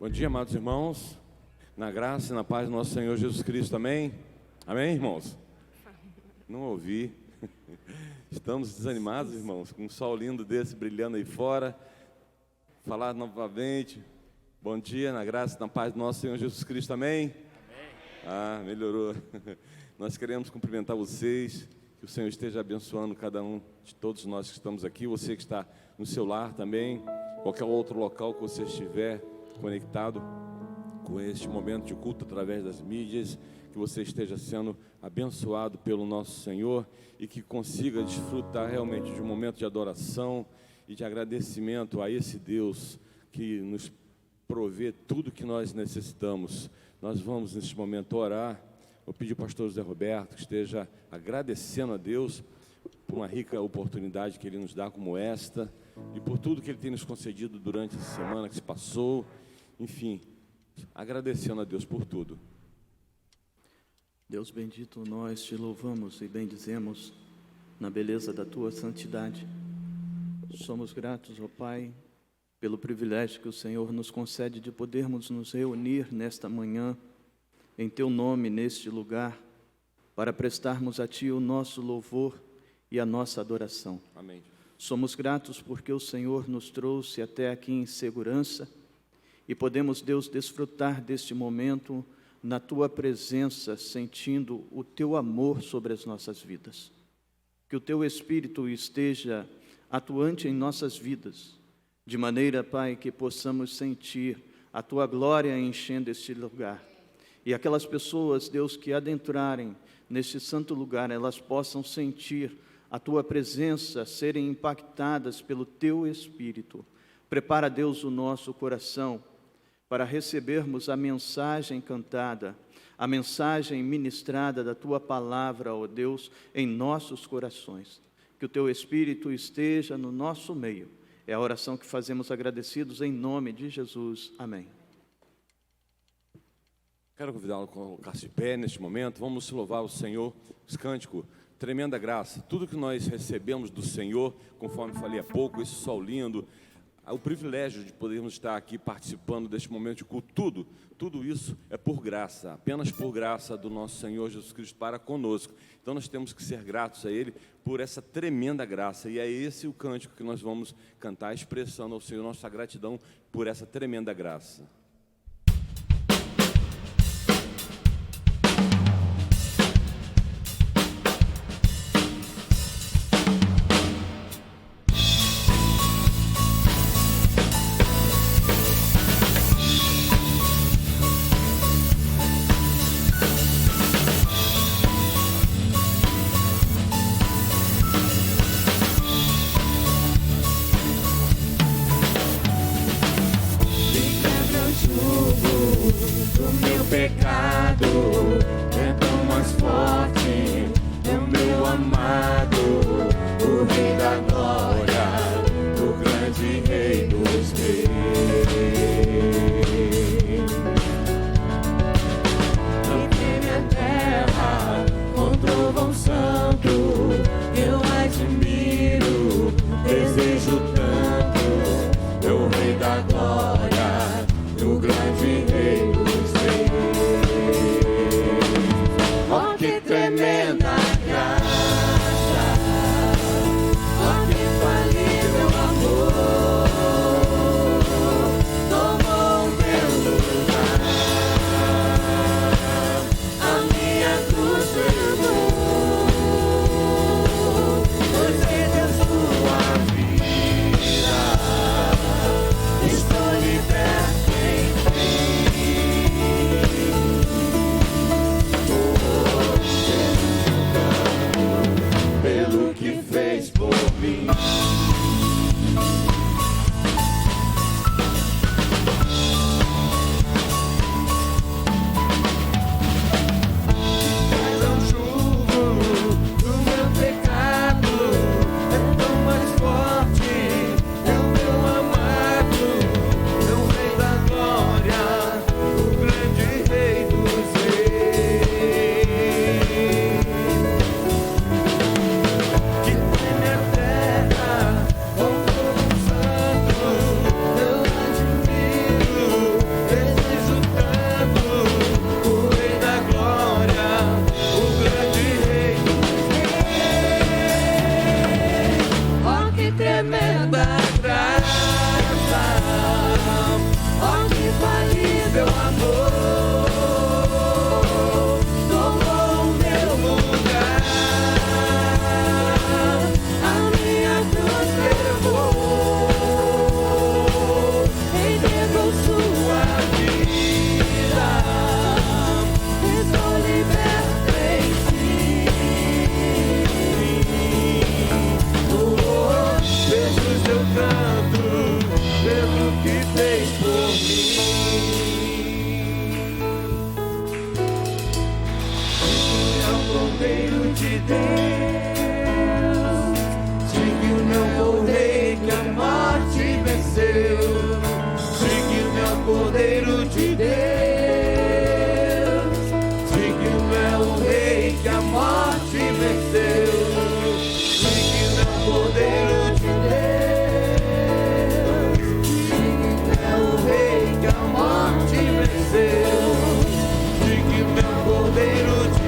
Bom dia, amados irmãos, na graça e na paz do nosso Senhor Jesus Cristo, amém? Amém, irmãos? Não ouvi. Estamos desanimados, irmãos, com um sol lindo desse brilhando aí fora. Falar novamente, bom dia, na graça e na paz do nosso Senhor Jesus Cristo, amém? Amém. Melhorou. Nós queremos cumprimentar vocês, que o Senhor esteja abençoando cada um de todos nós que estamos aqui, você que está no seu lar também, qualquer outro local que você estiver conectado com este momento de culto através das mídias, que você esteja sendo abençoado pelo nosso Senhor e que consiga desfrutar realmente de um momento de adoração e de agradecimento a esse Deus que nos provê tudo que nós necessitamos. Nós vamos neste momento orar. Eu pedi ao pastor José Roberto que esteja agradecendo a Deus por uma rica oportunidade que Ele nos dá como esta e por tudo que Ele tem nos concedido durante essa semana que se passou. Enfim, agradecendo a Deus por tudo. Deus bendito, nós te louvamos e bendizemos na beleza da Tua santidade. Somos gratos, ó Pai, pelo privilégio que o Senhor nos concede de podermos nos reunir nesta manhã, em Teu nome, neste lugar, para prestarmos a Ti o nosso louvor e a nossa adoração. Amém. Somos gratos porque o Senhor nos trouxe até aqui em segurança e podemos, Deus, desfrutar deste momento na Tua presença, sentindo o Teu amor sobre as nossas vidas. Que o Teu Espírito esteja atuante em nossas vidas, de maneira, Pai, que possamos sentir a Tua glória enchendo este lugar. E aquelas pessoas, Deus, que adentrarem neste santo lugar, elas possam sentir a Tua presença, serem impactadas pelo Teu Espírito. Prepara, Deus, o nosso coração para recebermos a mensagem cantada, a mensagem ministrada da Tua palavra, ó Deus, em nossos corações. Que o Teu Espírito esteja no nosso meio. É a oração que fazemos agradecidos em nome de Jesus. Amém. Quero convidá-lo a colocar-se de pé neste momento. Vamos louvar o Senhor, os cânticos, tremenda graça. Tudo que nós recebemos do Senhor, conforme falei há pouco, esse sol lindo, o privilégio de podermos estar aqui participando deste momento de culto, tudo isso é por graça, apenas por graça do nosso Senhor Jesus Cristo para conosco. Então nós temos que ser gratos a Ele por essa tremenda graça, e é esse o cântico que nós vamos cantar, expressando ao Senhor nossa gratidão por essa tremenda graça. Estou liberto em Ti. de Deus. Diga o meu Cordeiro que a morte venceu. Diga o meu Cordeiro de Deus. Diga o meu Rei que a morte venceu. Diga o meu Cordeiro de Deus. Diga o meu Rei que a morte venceu. Diga o meu Cordeiro de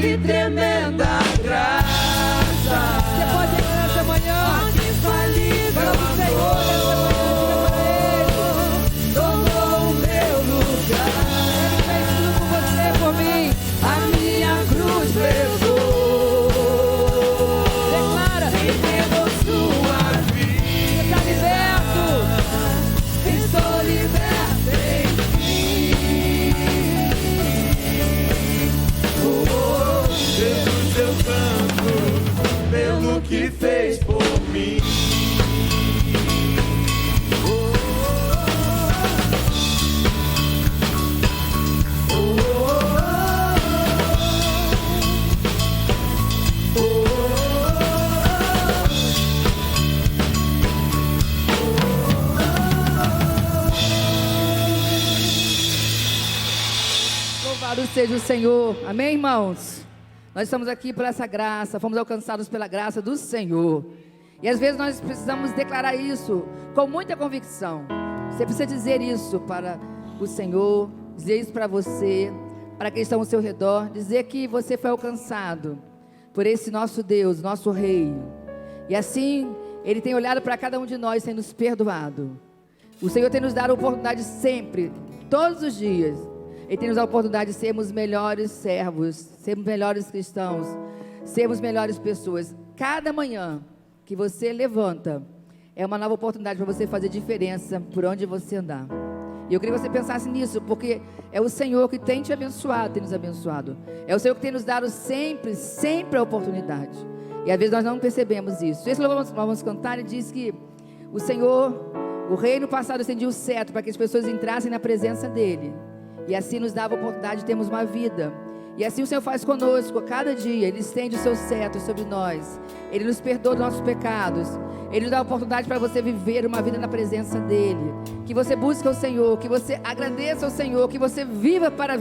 que tremenda graça. Você pode ir nessa manhã. Infalível amor tomou o meu lugar. Ele fez tudo por você, por mim. A minha cruz levou. Declara. Entregou sua vida. Você está liberto. Estou liberto em Jesus, eu canto pelo que fez por mim. Louvado seja o Senhor. Amém, irmãos? Nós estamos aqui por essa graça, fomos alcançados pela graça do Senhor. E às vezes nós precisamos declarar isso com muita convicção. Você precisa dizer isso para o Senhor, dizer isso para você, para quem está ao seu redor, dizer que você foi alcançado por esse nosso Deus, nosso Rei. E assim, Ele tem olhado para cada um de nós e tem nos perdoado. O Senhor tem nos dado a oportunidade sempre, todos os dias. Ele tem nos dado a oportunidade de sermos melhores servos, sermos melhores cristãos, sermos melhores pessoas. Cada manhã que você levanta, é uma nova oportunidade para você fazer diferença por onde você andar. E eu queria que você pensasse nisso, porque é o Senhor que tem te abençoado, tem nos abençoado. É o Senhor que tem nos dado sempre, sempre a oportunidade. E às vezes nós não percebemos isso. Esse louvor nós vamos cantar e diz que o Senhor, o Rei no passado estendia o cetro para que as pessoas entrassem na presença dEle. E assim nos dava a oportunidade de termos uma vida. E assim o Senhor faz conosco a cada dia. Ele estende o seu cetro sobre nós. Ele nos perdoa dos nossos pecados. Ele nos dá a oportunidade para você viver uma vida na presença dEle. Que você busque o Senhor, que você agradeça ao Senhor, que você viva para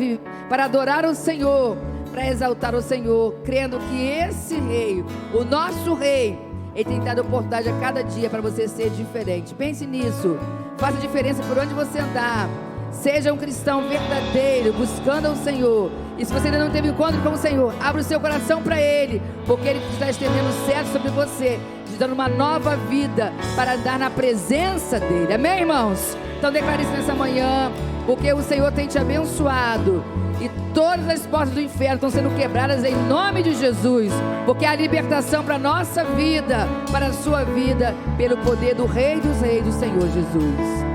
adorar o Senhor, para exaltar o Senhor, crendo que esse Rei, o nosso Rei, Ele tem dado a oportunidade a cada dia para você ser diferente. Pense nisso. Faça diferença por onde você andar. Seja um cristão verdadeiro, buscando o Senhor. E se você ainda não teve encontro com o Senhor, abra o seu coração para Ele, porque Ele está estendendo o cetro sobre você, te dando uma nova vida para andar na presença dEle. Amém, irmãos? Então declare isso nessa manhã, porque o Senhor tem te abençoado. E todas as portas do inferno estão sendo quebradas em nome de Jesus, porque há libertação para a nossa vida, para a sua vida, pelo poder do Rei dos Reis, do Senhor Jesus.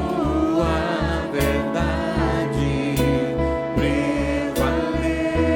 Tua verdade prevalece.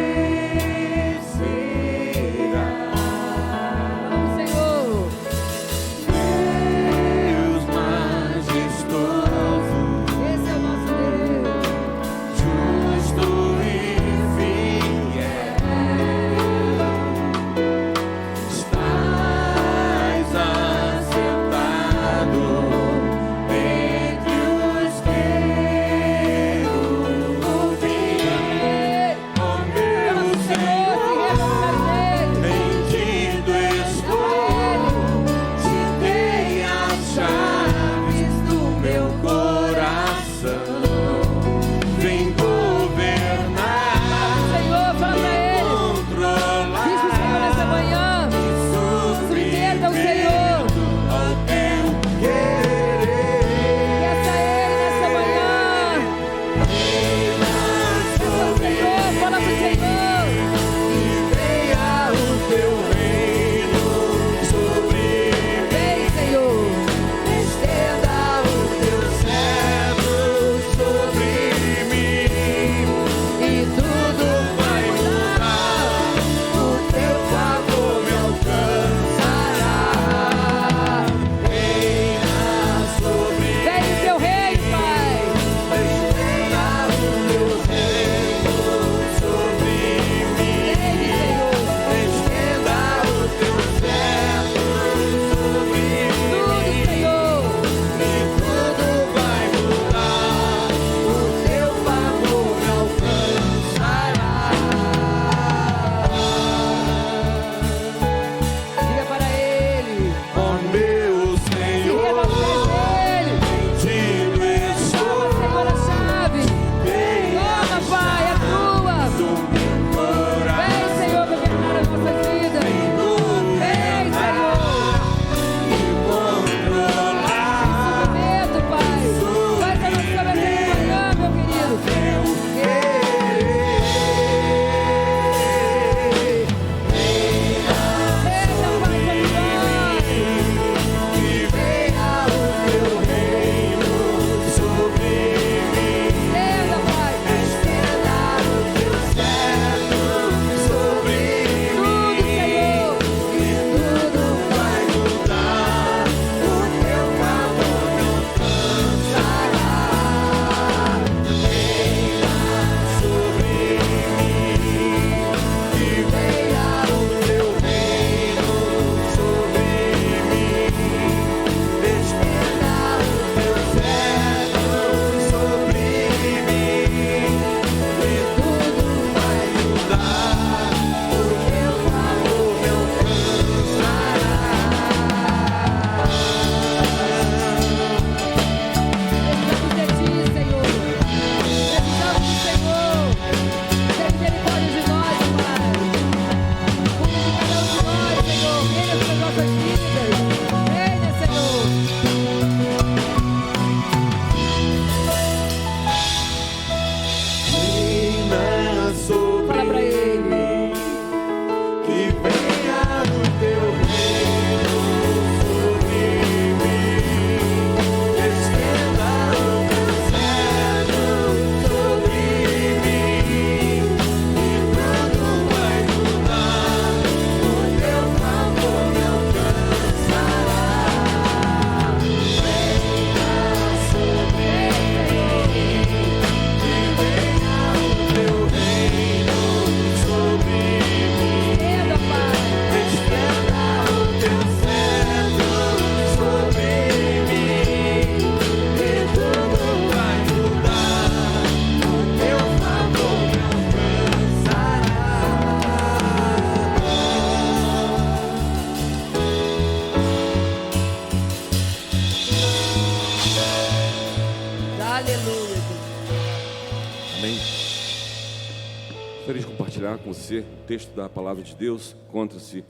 Gostaria de compartilhar com você o texto da palavra de Deus. Encontra-se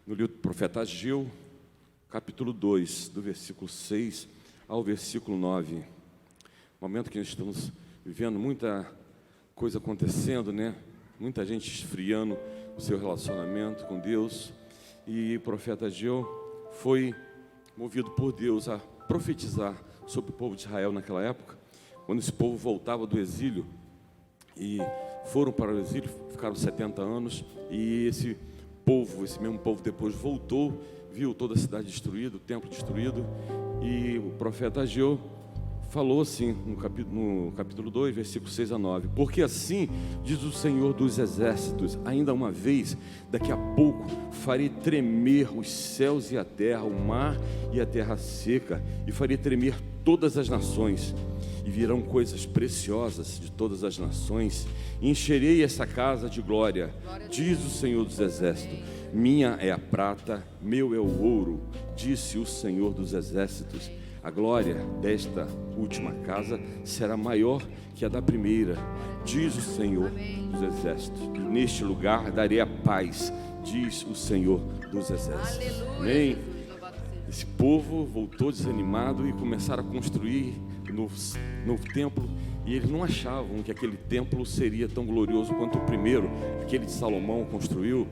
no livro do profeta Ageu, capítulo 2, do versículo 6 ao versículo 9. Momento que nós estamos vivendo muita coisa acontecendo, né? Muita gente esfriando o seu relacionamento com Deus. E o profeta Ageu foi movido por Deus a profetizar sobre o povo de Israel naquela época, quando esse povo voltava do exílio. E foram para o exílio, ficaram 70 anos, e esse mesmo povo depois voltou, viu toda a cidade destruída, o templo destruído, e o profeta Ageu falou assim, no capítulo 2, versículo 6 a 9, porque assim diz o Senhor dos exércitos, ainda uma vez, daqui a pouco, farei tremer os céus e a terra, o mar e a terra seca, e farei tremer todas as nações, e virão coisas preciosas de todas as nações, e encherei essa casa de glória, diz o Senhor dos exércitos. Minha é a prata, meu é o ouro, disse o Senhor dos exércitos. A glória desta última casa será maior que a da primeira, diz o Senhor dos exércitos. E neste lugar darei a paz, diz o Senhor dos exércitos. Amém. Esse povo voltou desanimado e começaram a construir novo templo, e eles não achavam que aquele templo seria tão glorioso quanto o primeiro, aquele de Salomão construiu.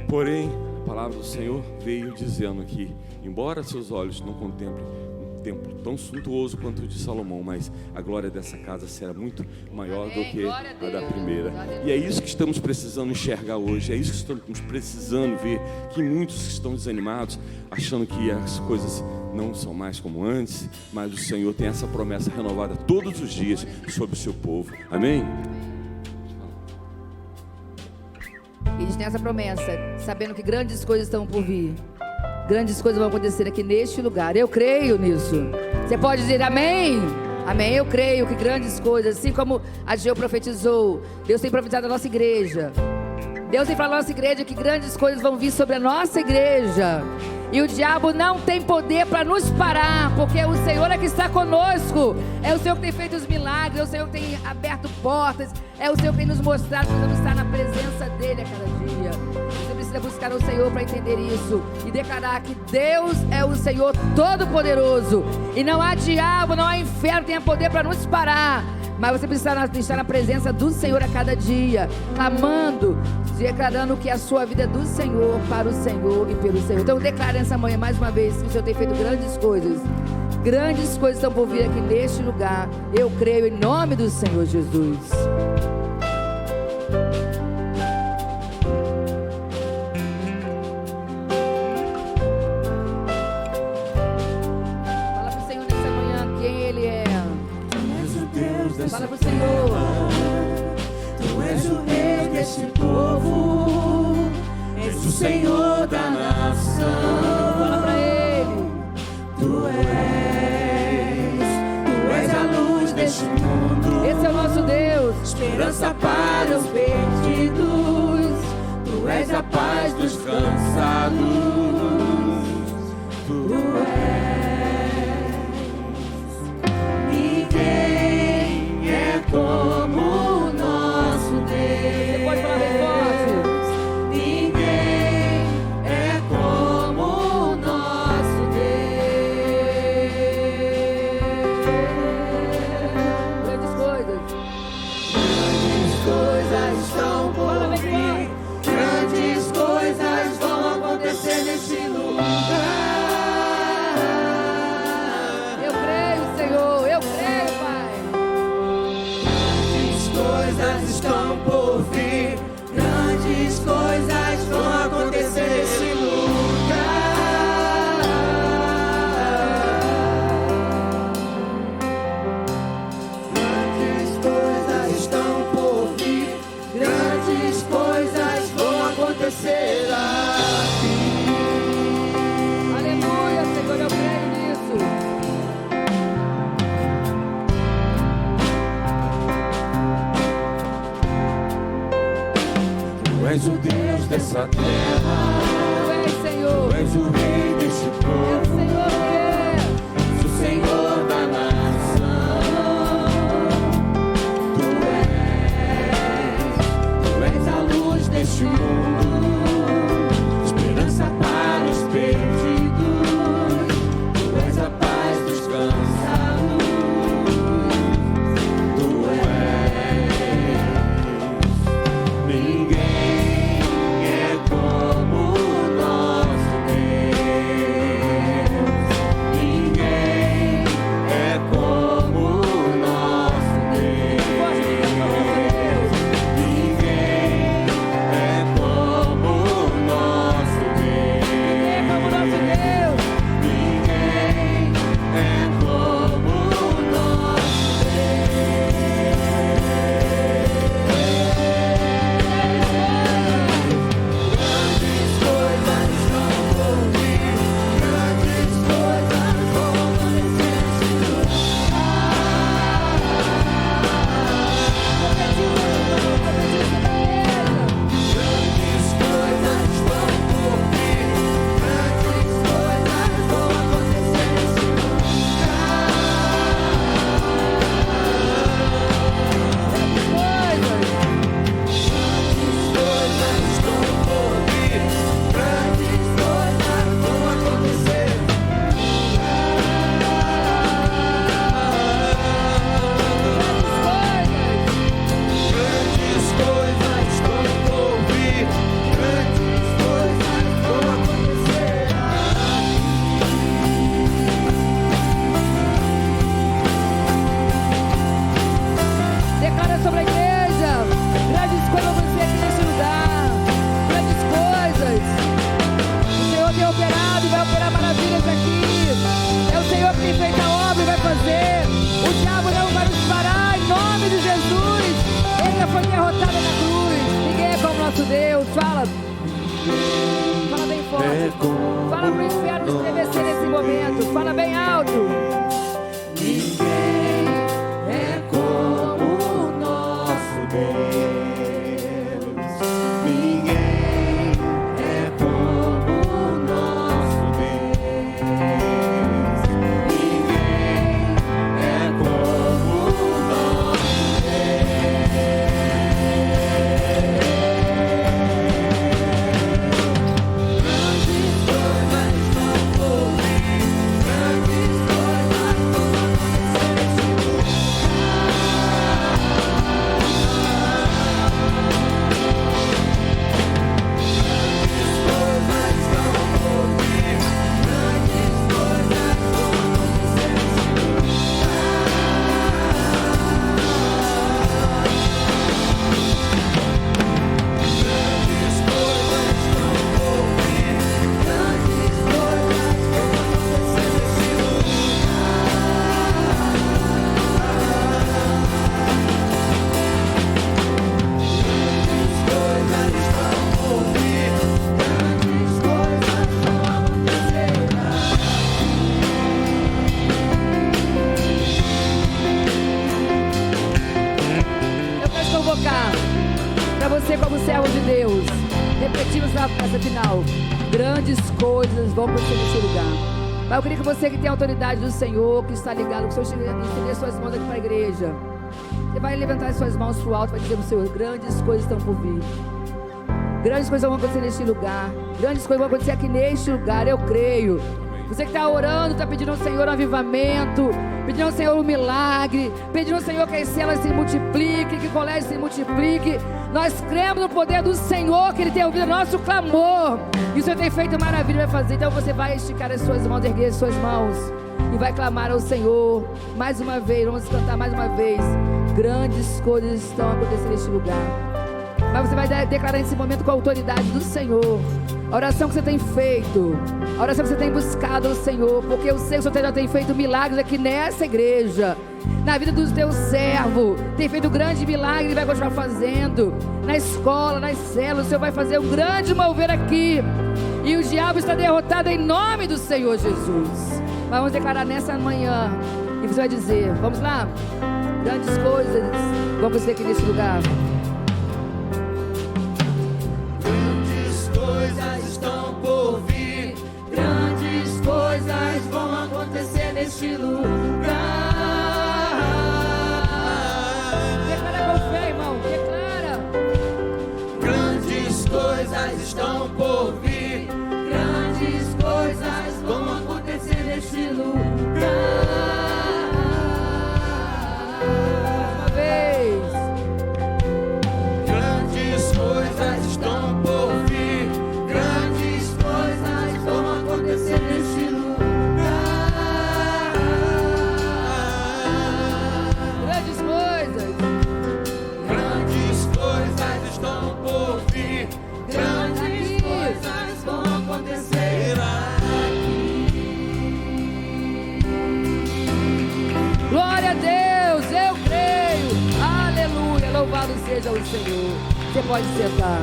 Porém, a palavra do Senhor veio dizendo que, embora seus olhos não contemplem um templo tão suntuoso quanto o de Salomão, mas a glória dessa casa será muito maior do que a da primeira. E é isso que estamos precisando enxergar hoje, é isso que estamos precisando ver, que muitos estão desanimados, achando que as coisas não são mais como antes, mas o Senhor tem essa promessa renovada todos os dias sobre o seu povo. Amém? E a gente tem essa promessa, sabendo que grandes coisas estão por vir. Grandes coisas vão acontecer aqui neste lugar. Eu creio nisso. Você pode dizer amém? Amém. Eu creio que grandes coisas, assim como Ageu profetizou, Deus tem profetizado a nossa igreja. Deus tem falado à nossa igreja que grandes coisas vão vir sobre a nossa igreja. E o diabo não tem poder para nos parar, porque o Senhor é que está conosco. É o Senhor que tem feito os milagres, é o Senhor que tem aberto portas, é o Senhor que tem nos mostrado que precisamos estar na presença dEle a cada dia. Você precisa buscar o Senhor para entender isso e declarar que Deus é o Senhor Todo-Poderoso. E não há diabo, não há inferno que tenha poder para nos parar, Mas você precisa estar na presença do Senhor a cada dia, clamando, declarando que a sua vida é do Senhor, para o Senhor e pelo Senhor. Então declare nessa manhã mais uma vez que o Senhor tem feito grandes coisas. Grandes coisas estão por vir aqui neste lugar. Eu creio em nome do Senhor Jesus. Fala pro Senhor nessa manhã quem Ele é. Fala pro Senhor. Tu és o rei deste povo, és o Senhor da nação. Fala pra Ele. Tu és a luz deste mundo. Esse é o nosso Deus. Esperança para os perdidos. Tu és a paz dos cansados. Tu és. Ninguém é como o nosso Deus. Você pode falar bem forte. Ninguém é como o nosso Deus. Grandes coisas. Grandes coisas estão por vir. Grandes coisas vão acontecer nesse lugar. Eu creio, Senhor. Eu creio, Pai. Grandes coisas estão por vir. Grandes coisas vão acontecer nesse lugar. Grandes coisas estão por vir. Grandes coisas vão acontecer aqui. Aleluia, Senhor. Eu creio nisso. Tu és o Deus dessa terra. Tu és, Senhor. Tu és o rei deste É o povo. Senhor que é. És o Senhor da nação. Tu és a luz deste mundo. Esperança para os perdidos. Tu és a paz dos cansados. Tu és. Ninguém é como o nosso Deus. Ninguém é como o nosso Deus. Ninguém é como o nosso Deus. É como o nosso Deus. Ninguém é como o nosso Grandes coisas estão por vir. Grandes coisas vão acontecer nesse Grandes coisas estão por vir. Grandes coisas vão acontecer nesse Grandes coisas estão por vir. Grandes coisas vão acontecer. Grandes coisas estão por vir. Grandes coisas vão acontecer. Declara sobre a igreja. Grandes coisas vão acontecer aqui neste lugar. Grandes coisas. O Senhor tem operado e vai operar maravilhas aqui. É o Senhor que tem feito a obra e vai fazer. O diabo não vai nos parar em nome de Jesus. Ele já foi derrotado na cruz. Ninguém é como nosso Deus. Fala. Fala bem forte. Fala pro inferno estremecer nesse momento. Fala bem alto. Ninguém é como o nosso Deus. Ninguém é como o nosso Deus. Ninguém é como o nosso Grandes coisas estão por vir. Grandes coisas vão acontecer nesse você como servo de Deus. Repetimos essa final. Grandes coisas vão acontecer nesse lugar. Mas eu queria que você que tem a autoridade do Senhor, que está ligado, que o Senhor estender suas mãos aqui para a igreja. Você vai levantar as suas mãos para o alto e vai dizer para o Senhor: grandes coisas estão por vir. Grandes coisas vão acontecer neste lugar. Grandes coisas vão acontecer aqui neste lugar, eu creio. Você que está orando, está pedindo ao Senhor um avivamento, pedindo ao Senhor um milagre, pedindo ao Senhor que as celas se multipliquem, que o colégio se multiplique. Nós cremos no poder do Senhor, que Ele tem ouvido o nosso clamor. E o Senhor tem feito maravilha, vai fazer. Então você vai esticar as suas mãos, erguer as suas mãos e vai clamar ao Senhor mais uma vez. Vamos cantar mais uma vez. Grandes coisas estão acontecendo neste lugar. Mas você vai declarar nesse momento com a autoridade do Senhor a oração que você tem feito, a oração que você tem buscado ao Senhor, porque eu sei que o Senhor já tem feito milagres aqui nessa igreja, na vida dos teus servos, tem feito um grande milagre e vai continuar fazendo, na escola, nas células. O Senhor vai fazer um grande mover aqui, e o diabo está derrotado em nome do Senhor Jesus. Mas vamos declarar nessa manhã, e você vai dizer, vamos lá, grandes coisas vão acontecer aqui nesse lugar. Coisas estão por vir, grandes coisas vão acontecer neste lugar. Declara com fé, irmão, declara. Grandes coisas estão por vir, grandes coisas vão acontecer neste lugar. Uma vez. Grandes coisas estão por vir, grandes coisas vão acontecer neste lugar. Grandes coisas. Grandes coisas estão por vir, grandes coisas vão acontecer aqui. Glória a Deus, eu creio. Aleluia, louvado seja o Senhor. Você pode sentar.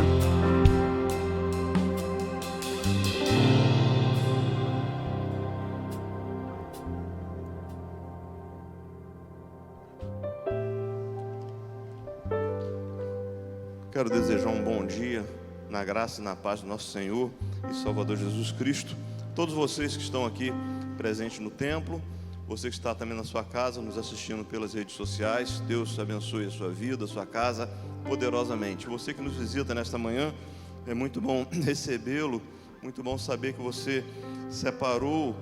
Quero desejar um bom dia na graça e na paz do nosso Senhor e Salvador Jesus Cristo. Todos vocês que estão aqui presentes no templo, você que está também na sua casa, nos assistindo pelas redes sociais, Deus abençoe a sua vida, a sua casa, poderosamente. Você que nos visita nesta manhã, é muito bom recebê-lo, muito bom saber que você separou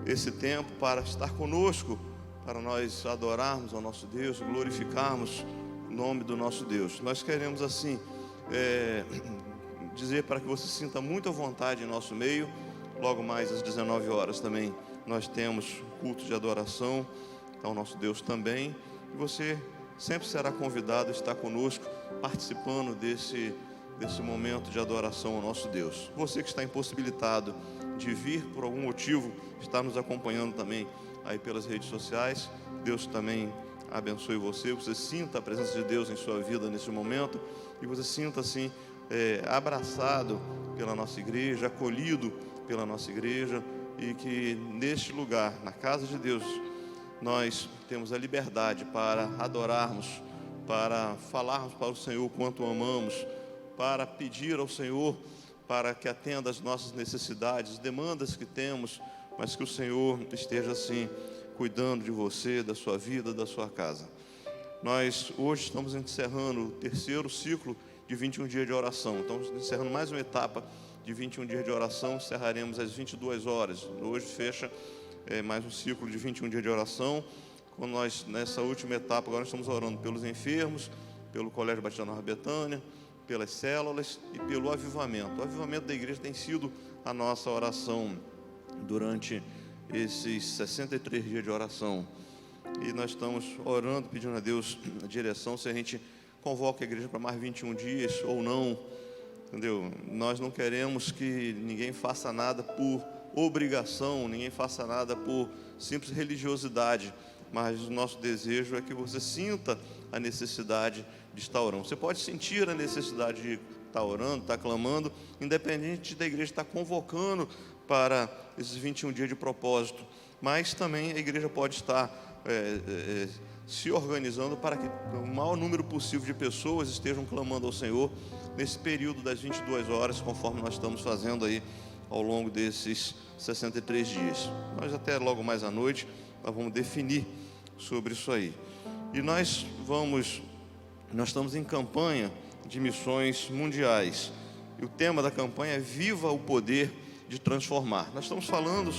esse tempo para estar conosco, para nós adorarmos ao nosso Deus, glorificarmos o nome do nosso Deus. Nós queremos assim dizer para que você sinta muito à vontade em nosso meio. Logo mais às 19 horas também nós temos culto de adoração ao nosso Deus também, e você sempre será convidado a estar conosco, participando desse momento de adoração ao nosso Deus. Você que está impossibilitado de vir por algum motivo, está nos acompanhando também aí pelas redes sociais, Deus também abençoe você. Você sinta a presença de Deus em sua vida nesse momento, e você sinta assim abraçado pela nossa igreja, acolhido pela nossa igreja, e que neste lugar, na casa de Deus, nós temos a liberdade para adorarmos, para falarmos para o Senhor quanto o amamos, para pedir ao Senhor para que atenda às nossas necessidades, demandas que temos, mas que o Senhor esteja assim cuidando de você, da sua vida, da sua casa. Nós hoje estamos encerrando o terceiro ciclo de 21 dias de oração. Estamos encerrando mais uma etapa de 21 dias de oração. Encerraremos às 22 horas. Hoje fecha mais um ciclo de 21 dias de oração. Quando nós, nessa última etapa, agora estamos orando pelos enfermos, pelo Colégio Batista Nova Betânia, pelas células e pelo avivamento. O avivamento da igreja tem sido a nossa oração durante esses 63 dias de oração. E nós estamos orando, pedindo a Deus a direção, se a gente convoca a igreja para mais 21 dias ou não, entendeu? Nós não queremos que ninguém faça nada por obrigação, ninguém faça nada por simples religiosidade, mas o nosso desejo é que você sinta a necessidade de estar orando. Você pode sentir a necessidade de estar orando, estar clamando, independente da igreja estar convocando para esses 21 dias de propósito, mas também a igreja pode estar se organizando para que o maior número possível de pessoas estejam clamando ao Senhor nesse período das 22 horas, conforme nós estamos fazendo aí ao longo desses 63 dias. Nós até logo mais à noite, nós vamos definir sobre isso aí. E nós estamos em campanha de missões mundiais. E o tema da campanha é Viva o Poder de Transformar. Nós estamos falando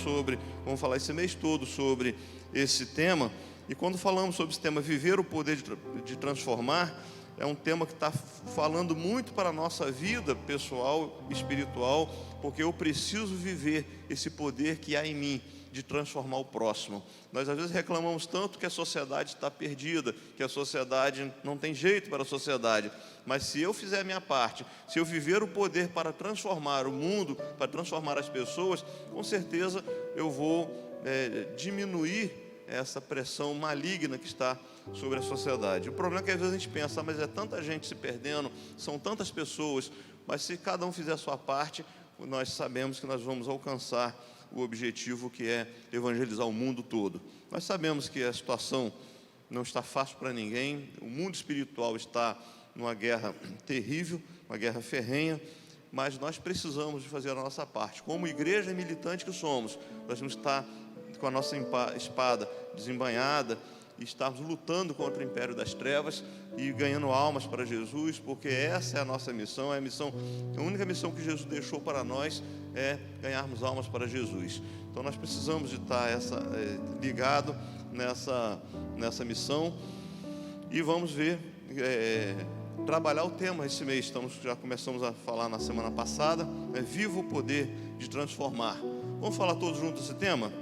vamos falar esse mês todo sobre esse tema. E quando falamos sobre esse tema, viver o poder de transformar, é um tema que está falando muito para a nossa vida pessoal, espiritual, porque eu preciso viver esse poder que há em mim, de transformar o próximo. Nós às vezes reclamamos tanto que a sociedade está perdida, que a sociedade não tem jeito para a sociedade, mas se eu fizer a minha parte, se eu viver o poder para transformar o mundo, para transformar as pessoas, com certeza eu vou diminuir essa pressão maligna que está sobre a sociedade. O problema é que às vezes a gente pensa, mas é tanta gente se perdendo, são tantas pessoas, mas se cada um fizer a sua parte, nós sabemos que nós vamos alcançar o objetivo, que é evangelizar o mundo todo. Nós sabemos que a situação não está fácil para ninguém, o mundo espiritual está numa guerra terrível, uma guerra ferrenha, mas nós precisamos de fazer a nossa parte. Como igreja militante que somos, nós temos que estar com a nossa espada desembainhada e estarmos lutando contra o império das trevas e ganhando almas para Jesus, porque essa é a nossa missão, a única missão que Jesus deixou para nós é ganharmos almas para Jesus. Então nós precisamos de estar ligado nessa missão e vamos ver, trabalhar o tema esse mês. Já começamos a falar na semana passada, Viva o Poder de Transformar. Vamos falar todos juntos esse tema?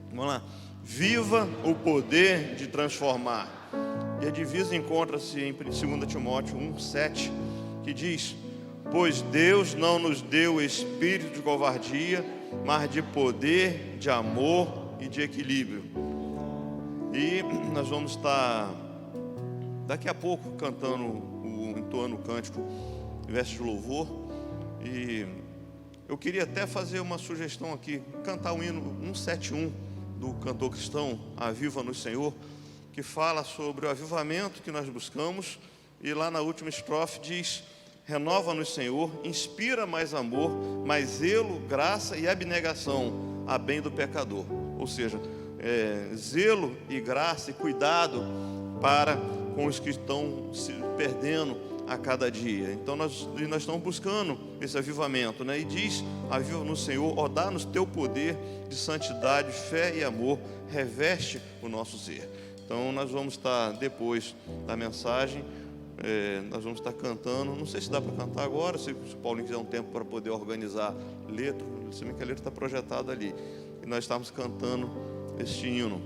Vamos lá. Viva o poder de transformar. E a divisa encontra-se em 2 Timóteo 1:7, que diz: pois Deus não nos deu espírito de covardia, mas de poder, de amor e de equilíbrio. E nós vamos estar daqui a pouco entoando o cântico, verso de louvor. E eu queria até fazer uma sugestão aqui, cantar o hino 171 do cantor cristão Aviva no Senhor, que fala sobre o avivamento que nós buscamos, e lá na última estrofe diz: renova-nos, Senhor, inspira mais amor, mais zelo, graça e abnegação a bem do pecador. Ou seja, zelo e graça e cuidado para com os que estão se perdendo a cada dia. Então nós estamos buscando esse avivamento, né? E diz: aviva no Senhor, ó, dá-nos teu poder de santidade, fé e amor, reveste o nosso ser. Então nós vamos estar, depois da mensagem, nós vamos estar cantando. Não sei se dá para cantar agora, se o Paulinho quiser um tempo para poder organizar letra, se bem que a letra está projetada ali, e nós estamos cantando este hino.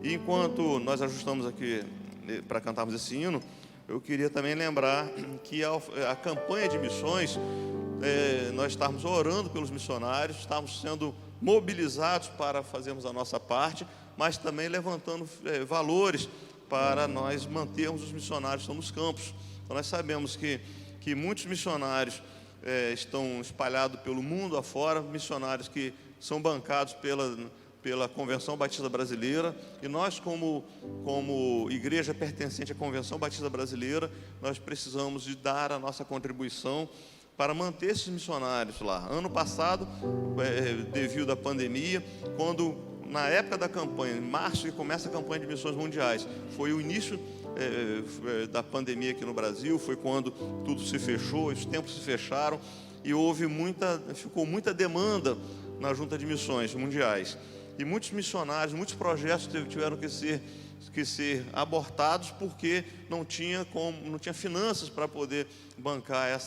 E enquanto nós ajustamos aqui para cantarmos esse hino, eu queria também lembrar que a campanha de missões, nós estamos orando pelos missionários, estamos sendo mobilizados para fazermos a nossa parte, mas também levantando valores para nós mantermos os missionários que estão nos campos. Então nós sabemos que muitos missionários estão espalhados pelo mundo afora, missionários que são bancados pela Convenção Batista Brasileira, e nós como igreja pertencente à Convenção Batista Brasileira, nós precisamos de dar a nossa contribuição para manter esses missionários lá. Ano passado, devido à pandemia, na época da campanha, em março, que começa a campanha de missões mundiais, foi o início da pandemia aqui no Brasil, foi quando tudo se fechou, os templos se fecharam, e ficou muita demanda na junta de missões mundiais. E muitos missionários, muitos projetos tiveram que ser abortados porque não tinha finanças para poder bancar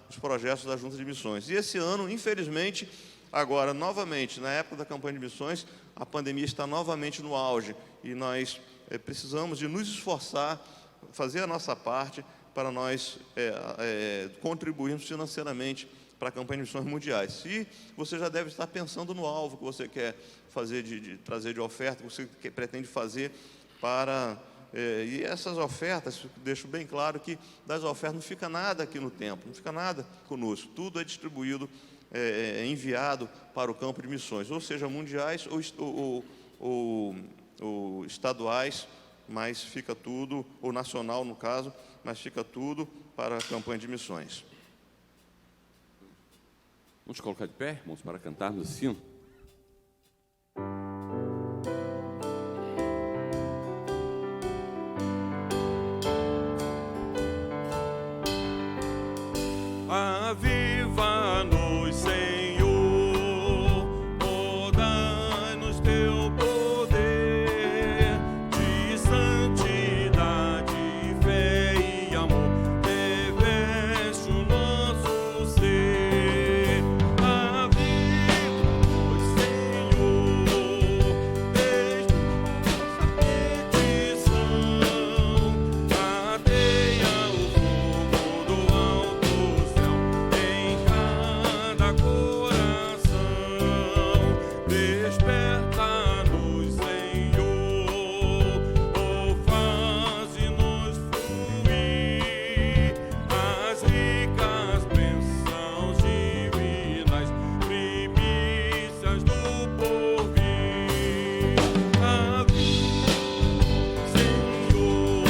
os projetos da junta de missões. E esse ano, infelizmente, agora novamente, na época da campanha de missões, a pandemia está novamente no auge, e nós precisamos de nos esforçar, fazer a nossa parte para nós contribuirmos financeiramente para a campanha de missões mundiais. E você já deve estar pensando no alvo que você quer fazer, trazer de oferta, que você pretende fazer para... e essas ofertas, deixo bem claro que das ofertas não fica nada aqui no templo, não fica nada conosco, tudo é distribuído enviado para o campo de missões, ou seja, mundiais ou estaduais, mas fica tudo, ou nacional no caso, mas fica tudo para a campanha de missões. Vamos colocar de pé, irmãos, para cantarmos esse hino. Aviva-nos, Senhor, oh, dá-nos teu poder de santidade, fé e amor, reveste o nosso ser. Aviva-nos, Senhor, desde nossa petição, ateia o fogo do alto céu em cada coração. Desperta-nos, Senhor, oh, faze-nos fluir as ricas bênçãos divinas, primícias do porvir. Aviva, Senhor,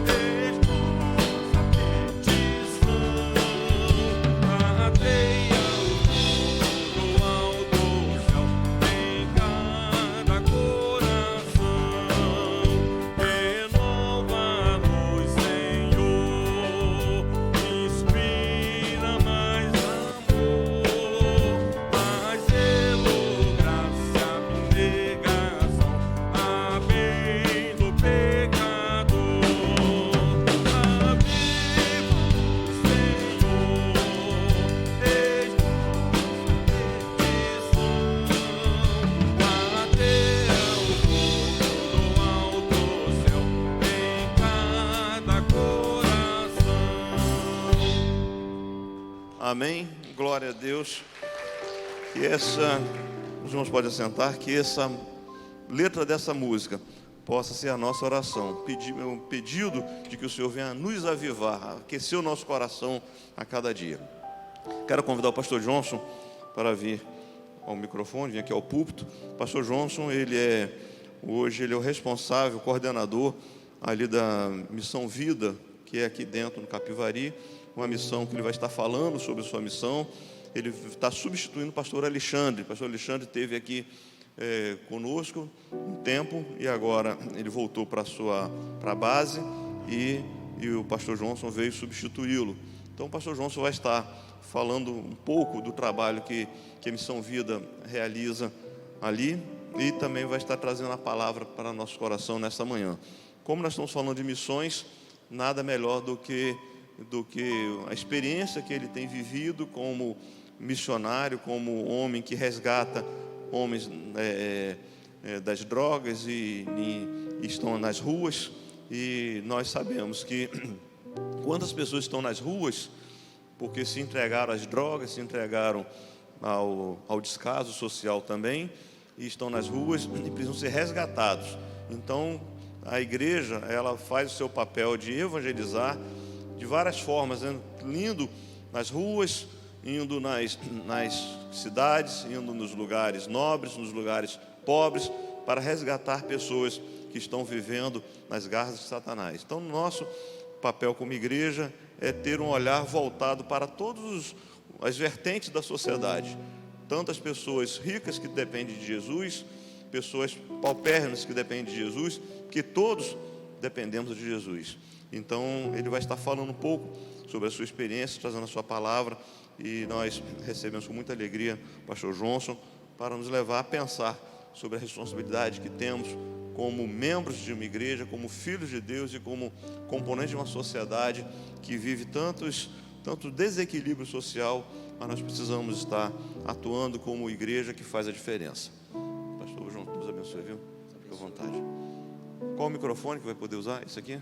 eis nossa petição, ateia o fogo do alto céu em cada coração. Renova-nos, Senhor, inspira mais amor, mais zelo, graça, abnegação, a bem do pecador. Aviva, Senhor, eis nossa petição, ateia o fogo do alto céu em cada coração. Amém. Glória a Deus. Que os irmãos podem assentar, que essa letra dessa música possa ser a nossa oração. Um pedido de que o Senhor venha nos avivar, aquecer o nosso coração a cada dia. Quero convidar o pastor Johnson para vir ao microfone, vir aqui ao púlpito. O pastor Johnson, hoje ele é o responsável, coordenador ali da Missão Vida, que é aqui dentro no Capivari, uma missão que ele vai estar falando sobre sua missão. Ele está substituindo o pastor Alexandre. O pastor Alexandre esteve aqui conosco um tempo e agora ele voltou para a base e o pastor Johnson veio substituí-lo. Então o pastor Johnson vai estar falando um pouco do trabalho que a Missão Vida realiza ali e também vai estar trazendo a palavra para nosso coração nesta manhã. Como nós estamos falando de missões, nada melhor do que a experiência que ele tem vivido como missionário, como homem que resgata homens das drogas e estão nas ruas. E nós sabemos que quantas pessoas estão nas ruas porque se entregaram às drogas, se entregaram ao descaso social também, e estão nas ruas e precisam ser resgatados. Então, a igreja, ela faz o seu papel de evangelizar de várias formas, indo nas ruas, indo nas cidades, indo nos lugares nobres, nos lugares pobres, para resgatar pessoas que estão vivendo nas garras de Satanás. Então, nosso papel como igreja é ter um olhar voltado para todas as vertentes da sociedade. Tantas pessoas ricas que dependem de Jesus, pessoas paupérrimas que dependem de Jesus, que todos dependemos de Jesus. Então, ele vai estar falando um pouco sobre a sua experiência, trazendo a sua palavra, e nós recebemos com muita alegria o pastor Johnson para nos levar a pensar sobre a responsabilidade que temos como membros de uma igreja, como filhos de Deus e como componente de uma sociedade que vive tanto desequilíbrio social, mas nós precisamos estar atuando como igreja que faz a diferença. Pastor João, Deus abençoe, viu? Fique à vontade. Qual o microfone que vai poder usar? Isso aqui?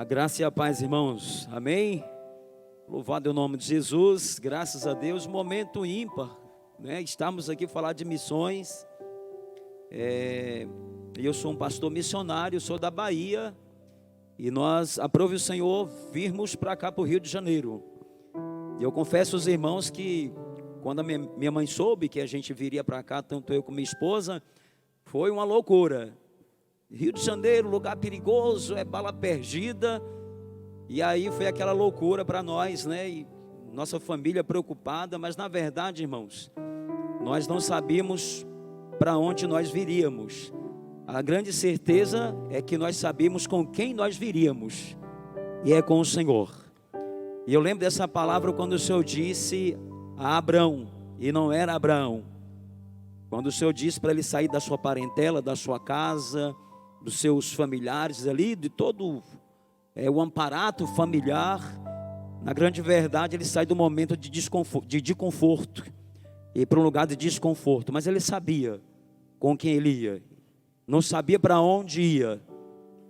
A graça e a paz, irmãos. Amém? Louvado é o nome de Jesus. Graças a Deus. Momento ímpar, né? Estamos aqui para falar de missões. Eu sou um pastor missionário, sou da Bahia. E nós, aprove o Senhor, virmos para cá, para o Rio de Janeiro. E eu confesso aos irmãos que, quando a minha mãe soube que a gente viria para cá, tanto eu como minha esposa, foi uma loucura. Rio de Janeiro, lugar perigoso, é bala perdida. E aí foi aquela loucura para nós, né? E nossa família preocupada, mas na verdade, irmãos, nós não sabíamos para onde nós viríamos. A grande certeza é que nós sabíamos com quem nós viríamos, e é com o Senhor. E eu lembro dessa palavra quando o Senhor disse a Abraão, e não era Abraão, quando o Senhor disse para ele sair da sua parentela, da sua casa, dos seus familiares ali, de todo o amparato familiar. Na grande verdade, ele sai do momento de conforto e para um lugar de desconforto, mas ele sabia com quem ele ia, não sabia para onde ia.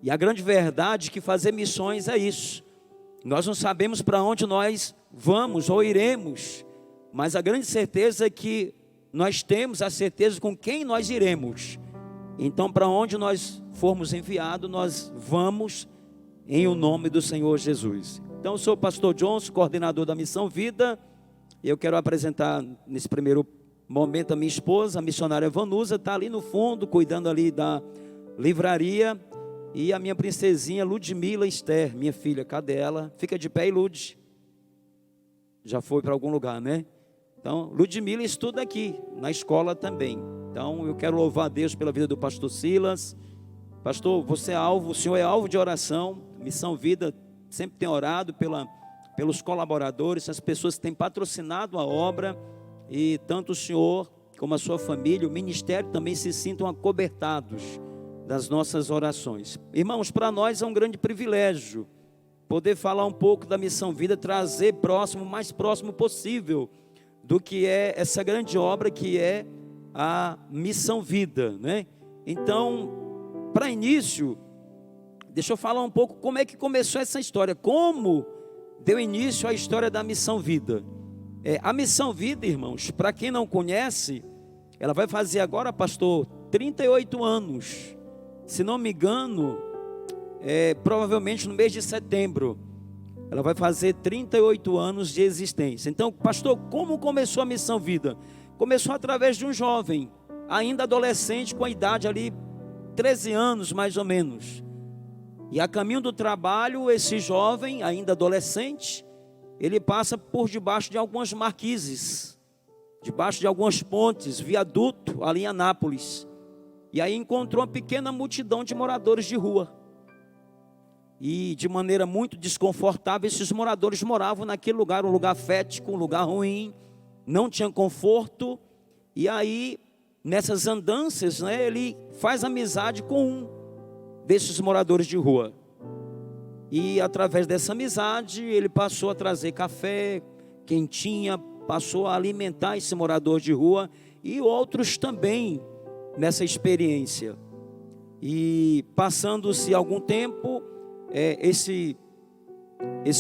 E a grande verdade é que fazer missões é isso. Nós não sabemos para onde nós vamos ou iremos, mas a grande certeza é que nós temos a certeza com quem nós iremos. Então, para onde nós formos enviados, nós vamos em o nome do Senhor Jesus. Então, eu sou o pastor Johnson, coordenador da Missão Vida. E eu quero apresentar nesse primeiro momento a minha esposa, a missionária Vanusa, está ali no fundo, cuidando ali da livraria. E a minha princesinha Ludmila Esther, minha filha, cadê ela? Fica de pé aí, Lud. Já foi para algum lugar, né? Então, Ludmila estuda aqui, na escola também. Então, eu quero louvar a Deus pela vida do pastor Silas. Pastor, você é alvo, o senhor é alvo de oração. Missão Vida sempre tem orado pelos colaboradores, as pessoas que têm patrocinado a obra. E tanto o senhor como a sua família, o ministério também se sintam acobertados das nossas orações. Irmãos, para nós é um grande privilégio poder falar um pouco da Missão Vida, trazer próximo, o mais próximo possível do que é essa grande obra que é a Missão Vida, né? Então, para início, deixa eu falar um pouco como é que começou essa história, como deu início à história da Missão Vida. A Missão Vida, irmãos, para quem não conhece, ela vai fazer agora, pastor, 38 anos, se não me engano, provavelmente no mês de setembro, ela vai fazer 38 anos de existência. Então, pastor, como começou a Missão Vida? Começou através de um jovem, ainda adolescente, com a idade ali, 13 anos mais ou menos. E a caminho do trabalho, esse jovem, ainda adolescente, ele passa por debaixo de algumas marquises, debaixo de algumas pontes, viaduto, ali em Anápolis. E aí encontrou uma pequena multidão de moradores de rua. E de maneira muito desconfortável, esses moradores moravam naquele lugar, um lugar fético, um lugar ruim, não tinha conforto. E aí, nessas andanças, né, ele faz amizade com um desses moradores de rua. E através dessa amizade, ele passou a trazer café, quentinha, passou a alimentar esse morador de rua e outros também nessa experiência. E passando-se algum tempo, esse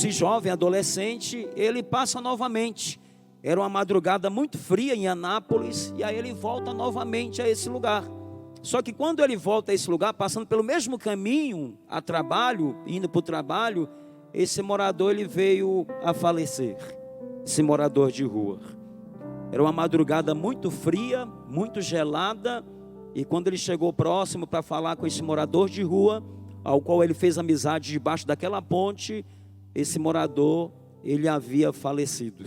jovem adolescente, ele passa novamente. Era uma madrugada muito fria em Anápolis, e aí ele volta novamente a esse lugar. Só que quando ele volta a esse lugar, passando pelo mesmo caminho a trabalho, indo para o trabalho, esse morador ele veio a falecer, esse morador de rua. Era uma madrugada muito fria, muito gelada, e quando ele chegou próximo para falar com esse morador de rua, ao qual ele fez amizade debaixo daquela ponte, esse morador, ele havia falecido.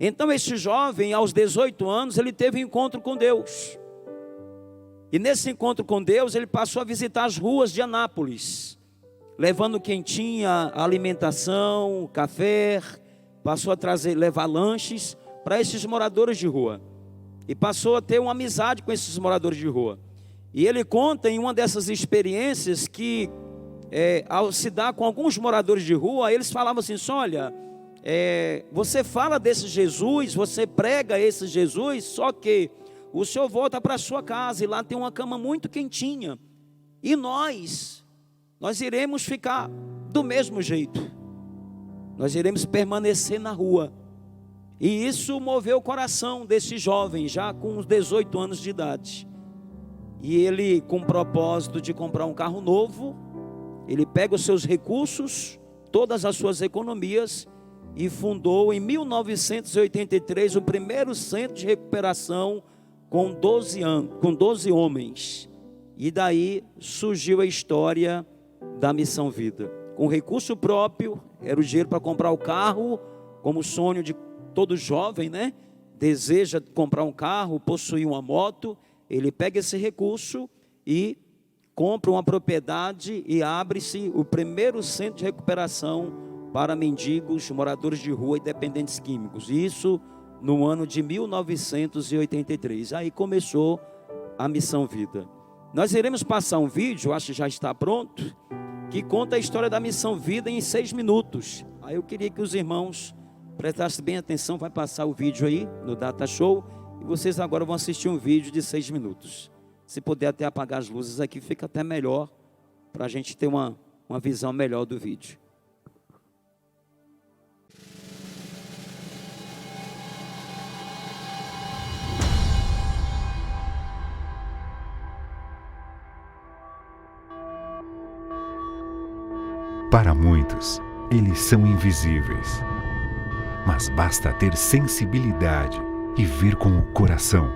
Então esse jovem, aos 18 anos, ele teve um encontro com Deus. E nesse encontro com Deus, ele passou a visitar as ruas de Anápolis, levando quentinha, alimentação, café, passou a levar lanches para esses moradores de rua. E passou a ter uma amizade com esses moradores de rua. E ele conta em uma dessas experiências que, ao se dar com alguns moradores de rua, eles falavam assim: olha, você fala desse Jesus, você prega esse Jesus, só que o senhor volta para a sua casa e lá tem uma cama muito quentinha. E nós nós iremos ficar do mesmo jeito. Nós iremos permanecer na rua. E isso moveu o coração desse jovem, já com uns 18 anos de idade. E ele, com o propósito de comprar um carro novo, ele pega os seus recursos, todas as suas economias, e fundou em 1983 o primeiro centro de recuperação com 12 homens. E daí surgiu a história da Missão Vida. Com recurso próprio, era o dinheiro para comprar o carro, como o sonho de todo jovem, né? Deseja comprar um carro, possuir uma moto. Ele pega esse recurso e compra uma propriedade e abre-se o primeiro centro de recuperação para mendigos, moradores de rua e dependentes químicos. Isso no ano de 1983. Aí começou a Missão Vida. Nós iremos passar um vídeo, acho que já está pronto, que conta a história da Missão Vida em 6 minutos. Aí eu queria que os irmãos prestassem bem atenção, vai passar o vídeo aí no Data Show, e vocês agora vão assistir um vídeo de 6 minutos. Se puder até apagar as luzes aqui, fica até melhor, para a gente ter uma visão melhor do vídeo. Para muitos, eles são invisíveis. Mas basta ter sensibilidade e ver com o coração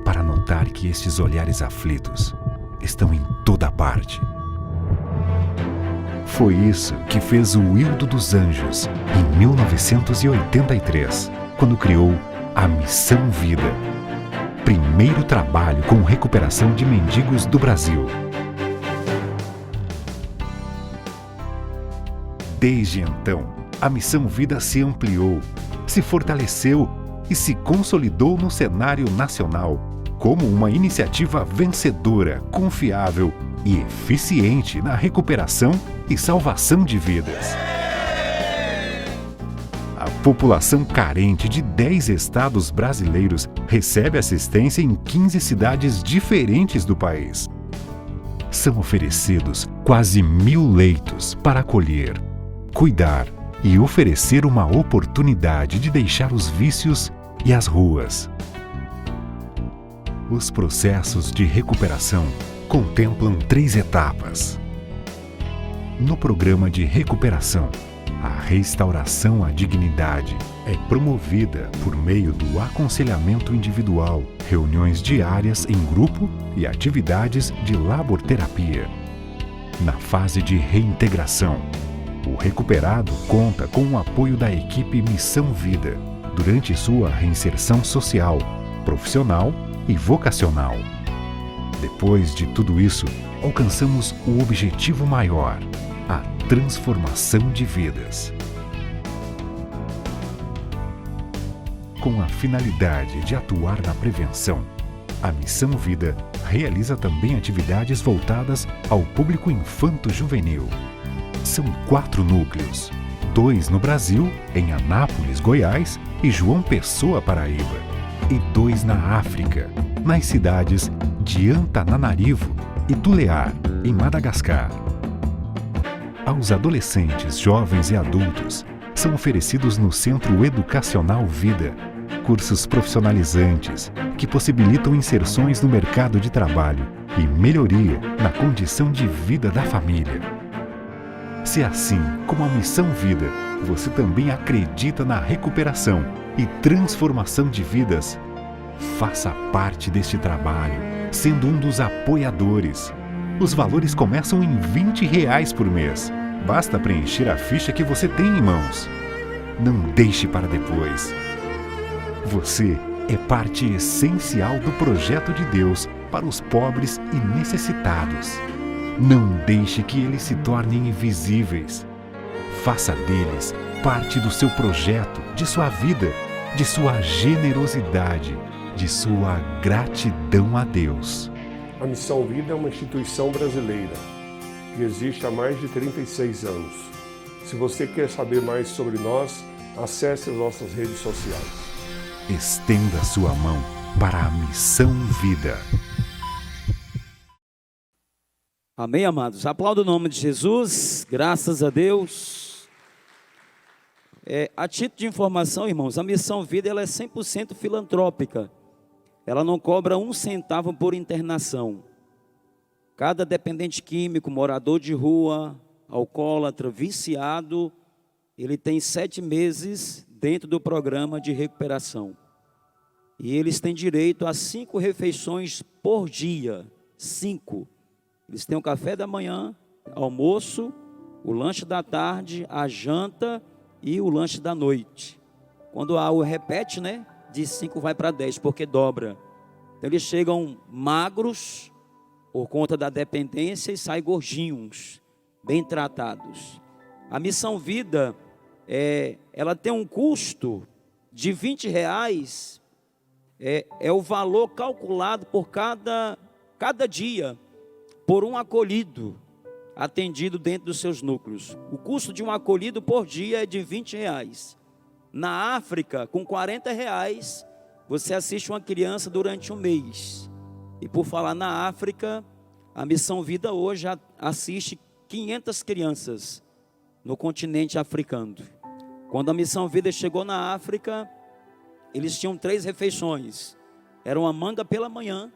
para notar que estes olhares aflitos estão em toda parte. Foi isso que fez o Wildo dos Anjos em 1983, quando criou a Missão Vida, primeiro trabalho com recuperação de mendigos do Brasil. Desde então, a Missão Vida se ampliou, se fortaleceu e se consolidou no cenário nacional como uma iniciativa vencedora, confiável e eficiente na recuperação e salvação de vidas. A população carente de 10 estados brasileiros recebe assistência em 15 cidades diferentes do país. São oferecidos quase 1000 leitos para acolher, cuidar e oferecer uma oportunidade de deixar os vícios e as ruas. Os processos de recuperação contemplam 3 etapas. No programa de recuperação, a restauração à dignidade é promovida por meio do aconselhamento individual, reuniões diárias em grupo e atividades de laborterapia. Na fase de reintegração, o recuperado conta com o apoio da equipe Missão Vida durante sua reinserção social, profissional e vocacional. Depois de tudo isso, alcançamos o objetivo maior, a transformação de vidas. Com a finalidade de atuar na prevenção, a Missão Vida realiza também atividades voltadas ao público infanto-juvenil. São 4 núcleos, 2 no Brasil, em Anápolis, Goiás, e João Pessoa, Paraíba, e 2 na África, nas cidades de Antananarivo e Tulear, em Madagascar. Aos adolescentes, jovens e adultos, são oferecidos no Centro Educacional Vida cursos profissionalizantes que possibilitam inserções no mercado de trabalho e melhoria na condição de vida da família. Se assim como a Missão Vida, você também acredita na recuperação e transformação de vidas, faça parte deste trabalho, sendo um dos apoiadores. Os valores começam em R$20 por mês. Basta preencher a ficha que você tem em mãos. Não deixe para depois. Você é parte essencial do projeto de Deus para os pobres e necessitados. Não deixe que eles se tornem invisíveis. Faça deles parte do seu projeto, de sua vida, de sua generosidade, de sua gratidão a Deus. A Missão Vida é uma instituição brasileira que existe há mais de 36 anos. Se você quer saber mais sobre nós, acesse as nossas redes sociais. Estenda sua mão para a Missão Vida. Amém, amados? Aplauda o nome de Jesus, graças a Deus. A título de informação, irmãos, a Missão Vida ela é 100% filantrópica. Ela não cobra 1 centavo por internação. Cada dependente químico, morador de rua, alcoólatra, viciado, ele tem 7 meses dentro do programa de recuperação. E eles têm direito a 5 refeições por dia. 5. Eles têm o café da manhã, almoço, o lanche da tarde, a janta e o lanche da noite. Quando há o repete, né? De 5 vai para 10, porque dobra. Então eles chegam magros por conta da dependência e saem gordinhos, bem tratados. A Missão Vida, ela tem um custo de R$20, é o valor calculado por cada dia, por um acolhido atendido dentro dos seus núcleos. O custo de um acolhido por dia é de R$20. Na África, com R$40, você assiste uma criança durante um mês. E por falar na África, a Missão Vida hoje assiste 500 crianças no continente africano. Quando a Missão Vida chegou na África, eles tinham 3 refeições. Era uma manga pela manhã,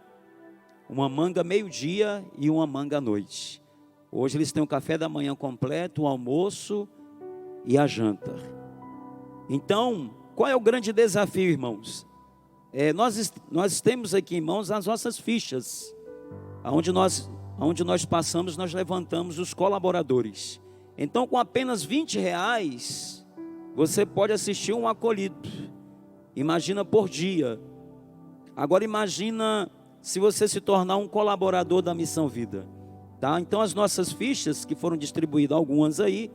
uma manga meio-dia e uma manga à noite. Hoje eles têm o café da manhã completo, o almoço e a janta. Então, qual é o grande desafio, irmãos? Nós temos aqui em mãos as nossas fichas. Onde nós passamos, nós levantamos os colaboradores. Então, com apenas R$20, você pode assistir um acolhido. Imagina por dia. Agora imagina se você se tornar um colaborador da Missão Vida, tá? Então as nossas fichas que foram distribuídas, algumas aí,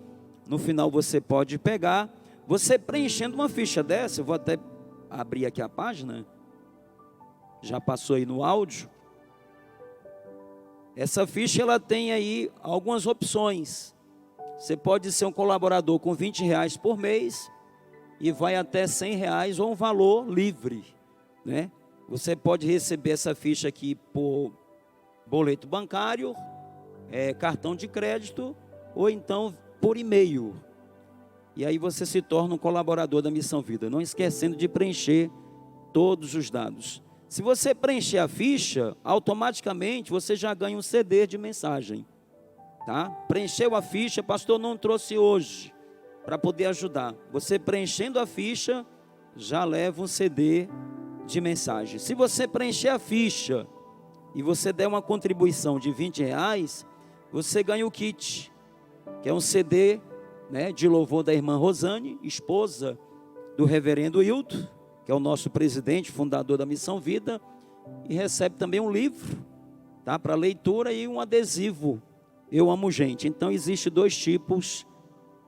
no final você pode pegar, você preenchendo uma ficha dessa, eu vou até abrir aqui a página, já passou aí no áudio. Essa ficha ela tem aí algumas opções. Você pode ser um colaborador com R$20 por mês e vai até R$100 ou um valor livre, né? Você pode receber essa ficha aqui por boleto bancário, cartão de crédito ou então por e-mail. E aí você se torna um colaborador da Missão Vida, não esquecendo de preencher todos os dados. Se você preencher a ficha, automaticamente você já ganha um CD de mensagem, tá? Preencheu a ficha, pastor não trouxe hoje para poder ajudar. Você preenchendo a ficha, já leva um CD de mensagem. Se você preencher a ficha e você der uma contribuição de R$20, você ganha o kit, que é um CD, né, de louvor da irmã Rosane, esposa do reverendo Hilton, que é o nosso presidente, fundador da Missão Vida, e recebe também um livro, tá, para leitura e um adesivo, Eu Amo Gente. Então existe 2 tipos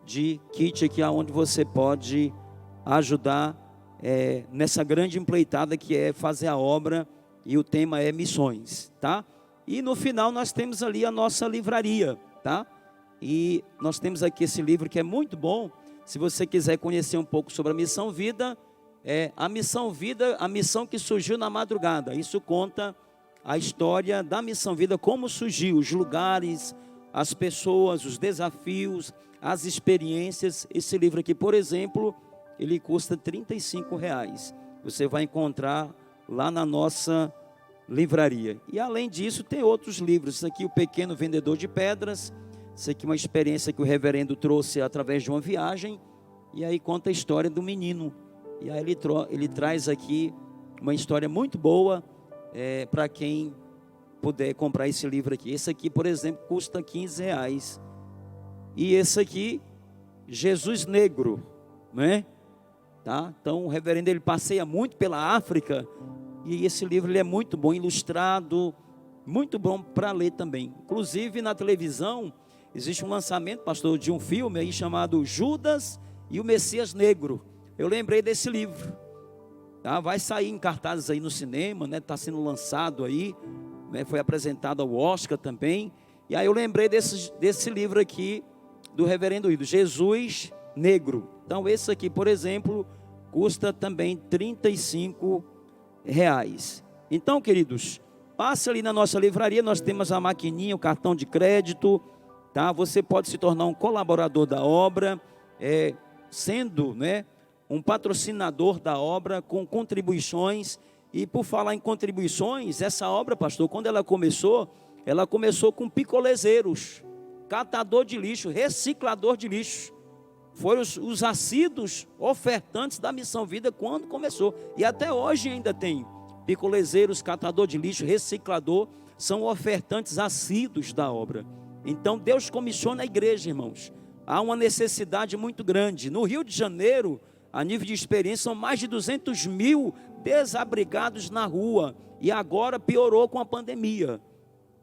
de kit aqui, onde você pode ajudar nessa grande empreitada que é fazer a obra, e o tema é missões, tá? E no final nós temos ali a nossa livraria, tá? E nós temos aqui esse livro que é muito bom. Se você quiser conhecer um pouco sobre a Missão Vida, a Missão Vida, a missão que surgiu na madrugada. Isso conta a história da Missão Vida, como surgiu, os lugares, as pessoas, os desafios, as experiências. Esse livro aqui, por exemplo, ele custa R$35. Você vai encontrar lá na nossa livraria. E além disso, tem outros livros. Isso aqui, O Pequeno Vendedor de Pedras. Isso aqui é uma experiência que o reverendo trouxe através de uma viagem. E aí conta a história do menino. E aí ele traz aqui uma história muito boa para quem puder comprar esse livro aqui. Esse aqui, por exemplo, custa R$15. E esse aqui, Jesus Negro, né? Tá? Então o reverendo ele passeia muito pela África, e esse livro ele é muito bom, ilustrado, muito bom para ler também. Inclusive na televisão existe um lançamento, pastor, de um filme aí chamado Judas e o Messias Negro. Eu lembrei desse livro, tá? Vai sair em cartazes aí no cinema, né? Está sendo lançado aí, né? Foi apresentado ao Oscar também. E aí eu lembrei desse livro aqui do reverendo Hilton, Jesus Negro. Então esse aqui, por exemplo, custa também R$35. Então, queridos, passe ali na nossa livraria, nós temos a maquininha, o cartão de crédito, tá? Você pode se tornar um colaborador da obra, sendo, né, um patrocinador da obra com contribuições. E por falar em contribuições, essa obra, pastor, quando ela começou com picolezeiros, catador de lixo, reciclador de lixo. Foram os assíduos ofertantes da Missão Vida quando começou. E até hoje ainda tem picolezeiros, catador de lixo, reciclador, são ofertantes assíduos da obra. Então Deus comissiona a igreja, irmãos. Há uma necessidade muito grande. No Rio de Janeiro, a nível de experiência, são mais de 200 mil desabrigados na rua. E agora piorou com a pandemia.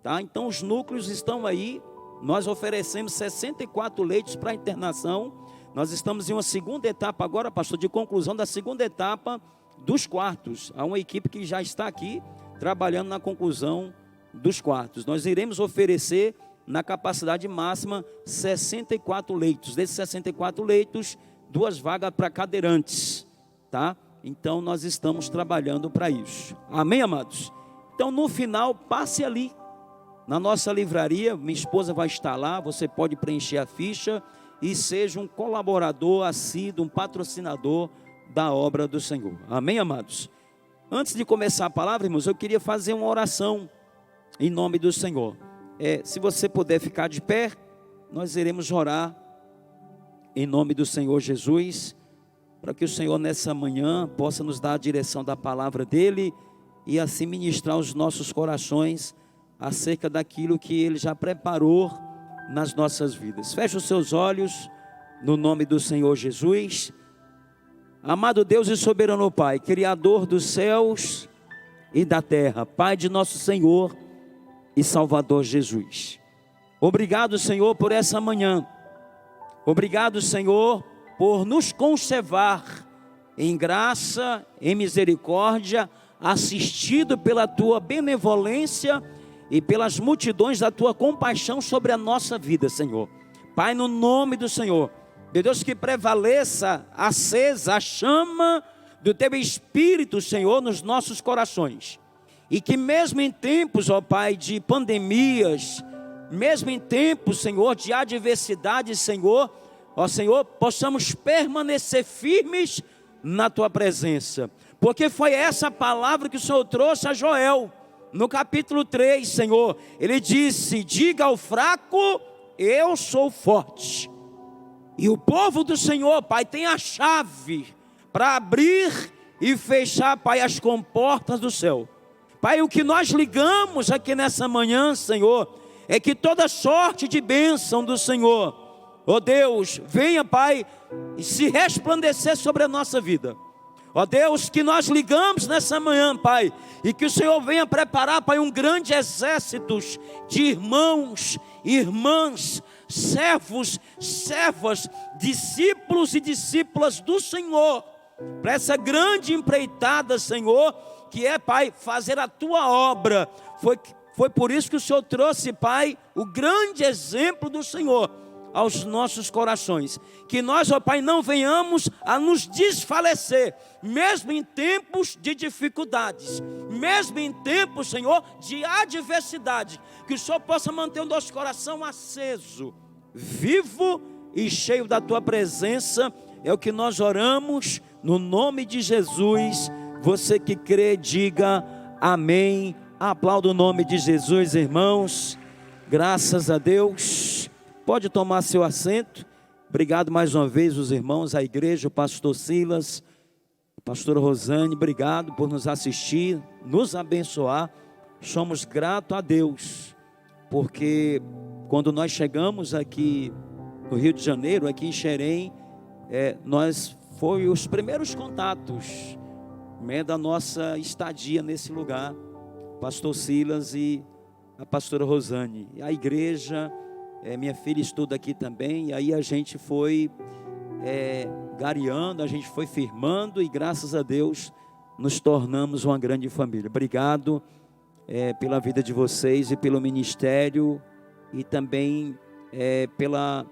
Tá? Então os núcleos estão aí. Nós oferecemos 64 leitos para internação. Nós estamos em uma segunda etapa agora, pastor, de conclusão da segunda etapa dos quartos. Há uma equipe que já está aqui trabalhando na conclusão dos quartos. Nós iremos oferecer na capacidade máxima 64 leitos. Desses 64 leitos, 2 vagas para cadeirantes, tá? Então nós estamos trabalhando para isso. Amém, amados? Então no final, passe ali na nossa livraria, minha esposa vai estar lá, você pode preencher a ficha e seja um colaborador assíduo, um patrocinador da obra do Senhor. Amém, amados? Antes de começar a palavra, irmãos, eu queria fazer uma oração em nome do Senhor. Se você puder ficar de pé, nós iremos orar em nome do Senhor Jesus, para que o Senhor nessa manhã possa nos dar a direção da palavra dEle e assim ministrar os nossos corações acerca daquilo que Ele já preparou nas nossas vidas. Feche os seus olhos no nome do Senhor Jesus. Amado Deus e soberano Pai, Criador dos céus e da terra, Pai de nosso Senhor e Salvador Jesus. Obrigado, Senhor, por essa manhã. Obrigado, Senhor, por nos conservar em graça, em misericórdia, assistido pela Tua benevolência e pelas multidões da Tua compaixão sobre a nossa vida, Senhor. Pai, no nome do Senhor, meu Deus, que prevaleça acesa a chama do Teu Espírito, Senhor, nos nossos corações. E que mesmo em tempos, ó Pai, de pandemias, mesmo em tempos, Senhor, de adversidade, Senhor, ó Senhor, possamos permanecer firmes na Tua presença. Porque foi essa palavra que o Senhor trouxe a Joel, no capítulo 3, Senhor. Ele disse: diga ao fraco, eu sou forte. E o povo do Senhor, Pai, tem a chave para abrir e fechar, Pai, as comportas do céu. Pai, o que nós ligamos aqui nessa manhã, Senhor, é que toda sorte de bênção do Senhor, ó Deus, venha, Pai, e se resplandecer sobre a nossa vida. Ó Deus, que nós ligamos nessa manhã, Pai, e que o Senhor venha preparar, Pai, um grande exército de irmãos, irmãs, servos, servas, discípulos e discípulas do Senhor, para essa grande empreitada, Senhor, que é, Pai, fazer a Tua obra. Foi por isso que o Senhor trouxe, Pai, o grande exemplo do Senhor aos nossos corações. Que nós, ó Pai, não venhamos a nos desfalecer, mesmo em tempos de dificuldades, mesmo em tempos, Senhor, de adversidade. Que o Senhor possa manter o nosso coração aceso, vivo e cheio da Tua presença. É o que nós oramos no nome de Jesus. Você que crê, diga amém. Aplauda o nome de Jesus, irmãos. Graças a Deus. Pode tomar seu assento. Obrigado mais uma vez os irmãos, a igreja, o pastor Silas, a pastora Rosane, obrigado por nos assistir, nos abençoar. Somos gratos a Deus, porque quando nós chegamos aqui no Rio de Janeiro, aqui em Xerém, nós foi os primeiros contatos da nossa estadia nesse lugar, pastor Silas e a pastora Rosane. E a igreja, minha filha estuda aqui também, e aí a gente foi gareando, a gente foi firmando, e graças a Deus nos tornamos uma grande família. Obrigado pela vida de vocês e pelo ministério, e também pela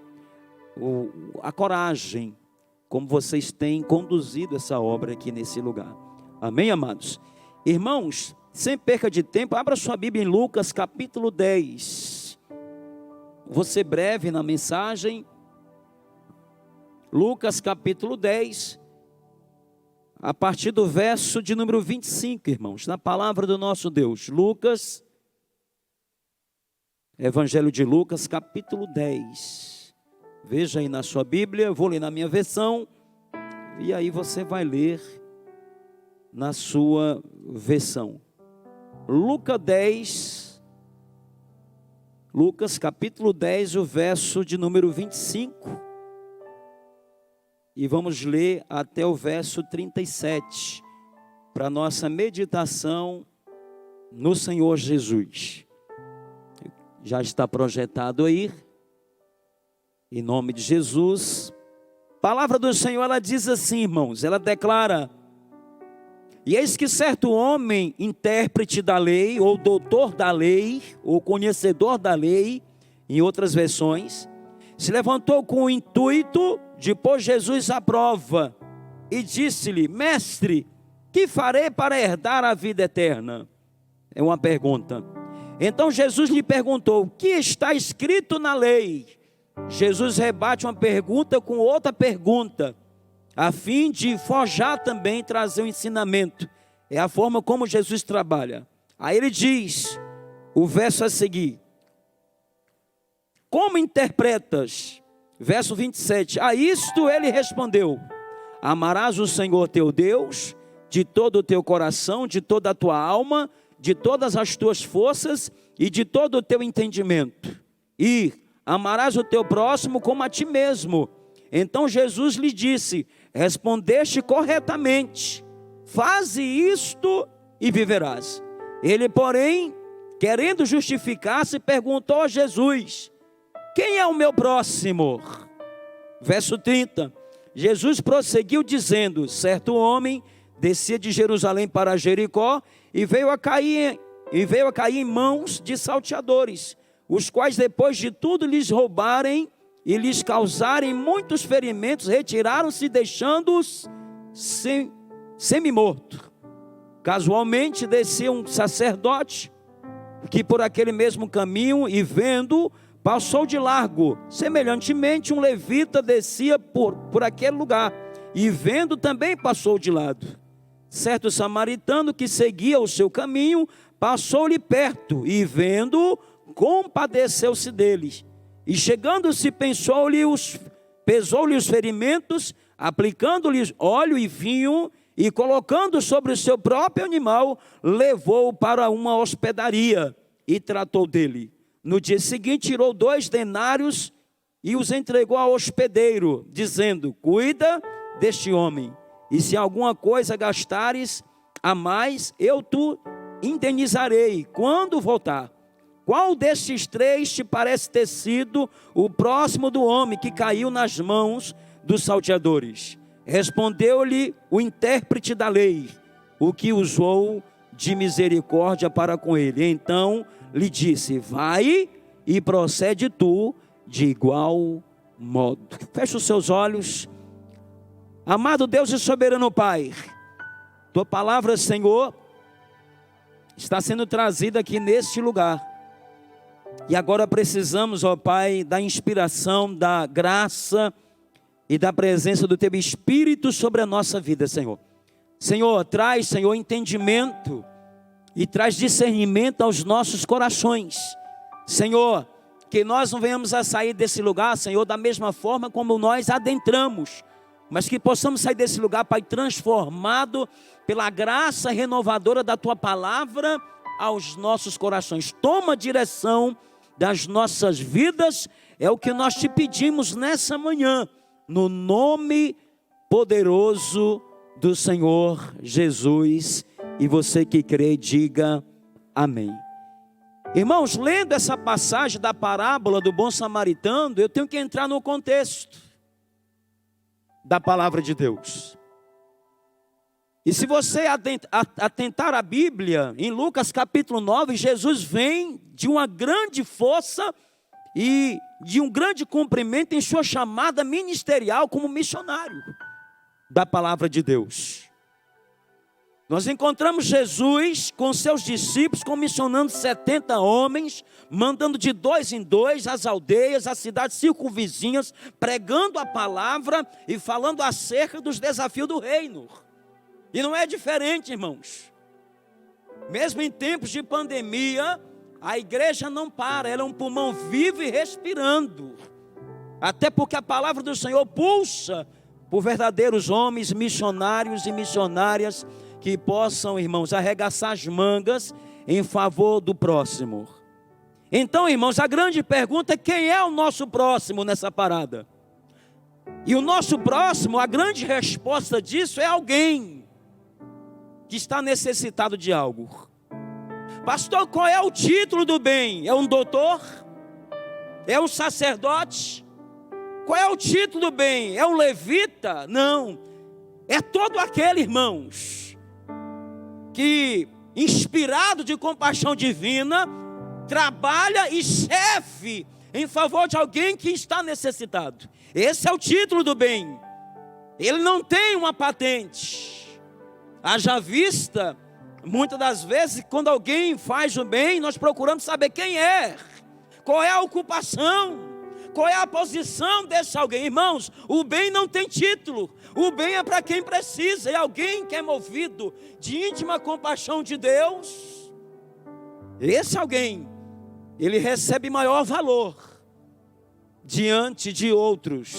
a coragem como vocês têm conduzido essa obra aqui nesse lugar. Amém, amados? Irmãos, sem perca de tempo, abra sua Bíblia em Lucas capítulo 10. Vou ser breve na mensagem. Lucas capítulo 10, a partir do verso de número 25, irmãos, na palavra do nosso Deus. Lucas, Evangelho de Lucas capítulo 10. Veja aí na sua Bíblia, eu vou ler na minha versão, e aí você vai ler na sua versão. Lucas capítulo 10, o verso de número 25. E vamos ler até o verso 37, para nossa meditação no Senhor Jesus. Já está projetado aí, em nome de Jesus. A palavra do Senhor, ela diz assim, irmãos, ela declara: e eis que certo homem, intérprete da lei, ou doutor da lei, ou conhecedor da lei, em outras versões, se levantou com o intuito de pôr Jesus à prova, e disse-lhe: mestre, que farei para herdar a vida eterna? É uma pergunta. Então Jesus lhe perguntou: o que está escrito na lei? Jesus rebate uma pergunta com outra pergunta, a fim de forjar também, trazer um ensinamento. É a forma como Jesus trabalha. Aí ele diz, o verso a seguir: como interpretas? Verso 27, a isto ele respondeu: amarás o Senhor teu Deus de todo o teu coração, de toda a tua alma, de todas as tuas forças e de todo o teu entendimento, e amarás o teu próximo como a ti mesmo. Então Jesus lhe disse: respondeste corretamente, faze isto e viverás. Ele, porém, querendo justificar-se, perguntou a Jesus: quem é o meu próximo? Verso 30, Jesus prosseguiu dizendo: certo homem descia de Jerusalém para Jericó e veio a cair em mãos de salteadores, os quais, depois de tudo lhes roubarem e lhes causarem muitos ferimentos, retiraram-se, deixando-os semi-morto. Casualmente descia um sacerdote que por aquele mesmo caminho, e vendo, passou de largo. Semelhantemente, um levita descia por aquele lugar, e vendo também passou de lado. Certo samaritano que seguia o seu caminho, passou-lhe perto, e vendo, compadeceu-se deles. E chegando-se, pesou-lhe os ferimentos, aplicando-lhes óleo e vinho, e colocando sobre o seu próprio animal, levou-o para uma hospedaria, e tratou dele. No dia seguinte, tirou 2 denários e os entregou ao hospedeiro, dizendo: cuida deste homem, e se alguma coisa gastares a mais, eu te indenizarei quando voltar. Qual destes 3 te parece ter sido o próximo do homem que caiu nas mãos dos salteadores? Respondeu-lhe o intérprete da lei, o que usou de misericórdia para com ele. Então lhe disse: vai e procede tu de igual modo. Feche os seus olhos. Amado Deus e soberano Pai, tua palavra, Senhor, está sendo trazida aqui neste lugar. E agora precisamos, ó Pai, da inspiração, da graça e da presença do teu Espírito sobre a nossa vida, Senhor. Senhor, traz, Senhor, entendimento e traz discernimento aos nossos corações. Senhor, que nós não venhamos a sair desse lugar, Senhor, da mesma forma como nós adentramos, mas que possamos sair desse lugar, Pai, transformado pela graça renovadora da Tua palavra aos nossos corações. Toma a direção das nossas vidas, é o que nós te pedimos nessa manhã, no nome poderoso do Senhor Jesus. E você que crê, diga amém. Irmãos, lendo essa passagem da parábola do bom samaritano, eu tenho que entrar no contexto da palavra de Deus. E se você atentar à Bíblia, em Lucas capítulo 9, Jesus vem de uma grande força e de um grande cumprimento em sua chamada ministerial como missionário da palavra de Deus. Nós encontramos Jesus com seus discípulos, comissionando 70 homens, mandando de 2 em 2 as aldeias, as cidades circunvizinhas, pregando a palavra e falando acerca dos desafios do reino. E não é diferente, irmãos. Mesmo em tempos de pandemia, a igreja não para, ela é um pulmão vivo e respirando. Até porque a palavra do Senhor pulsa por verdadeiros homens, missionários e missionárias, que possam, irmãos, arregaçar as mangas em favor do próximo. Então, irmãos, a grande pergunta é: quem é o nosso próximo nessa parada? E o nosso próximo, a grande resposta disso é alguém que está necessitado de algo. Pastor, qual é o título do bem? É um doutor? É um sacerdote? Qual é o título do bem? É um levita? Não. É todo aquele, irmãos, que, inspirado de compaixão divina, trabalha e serve em favor de alguém que está necessitado. Esse é o título do bem. Ele não tem uma patente. Haja vista, muitas das vezes, quando alguém faz o bem, nós procuramos saber quem é, qual é a ocupação, qual é a posição desse alguém. Irmãos, o bem não tem título. O bem é para quem precisa. E alguém que é movido de íntima compaixão de Deus, esse alguém, ele recebe maior valor diante de outros.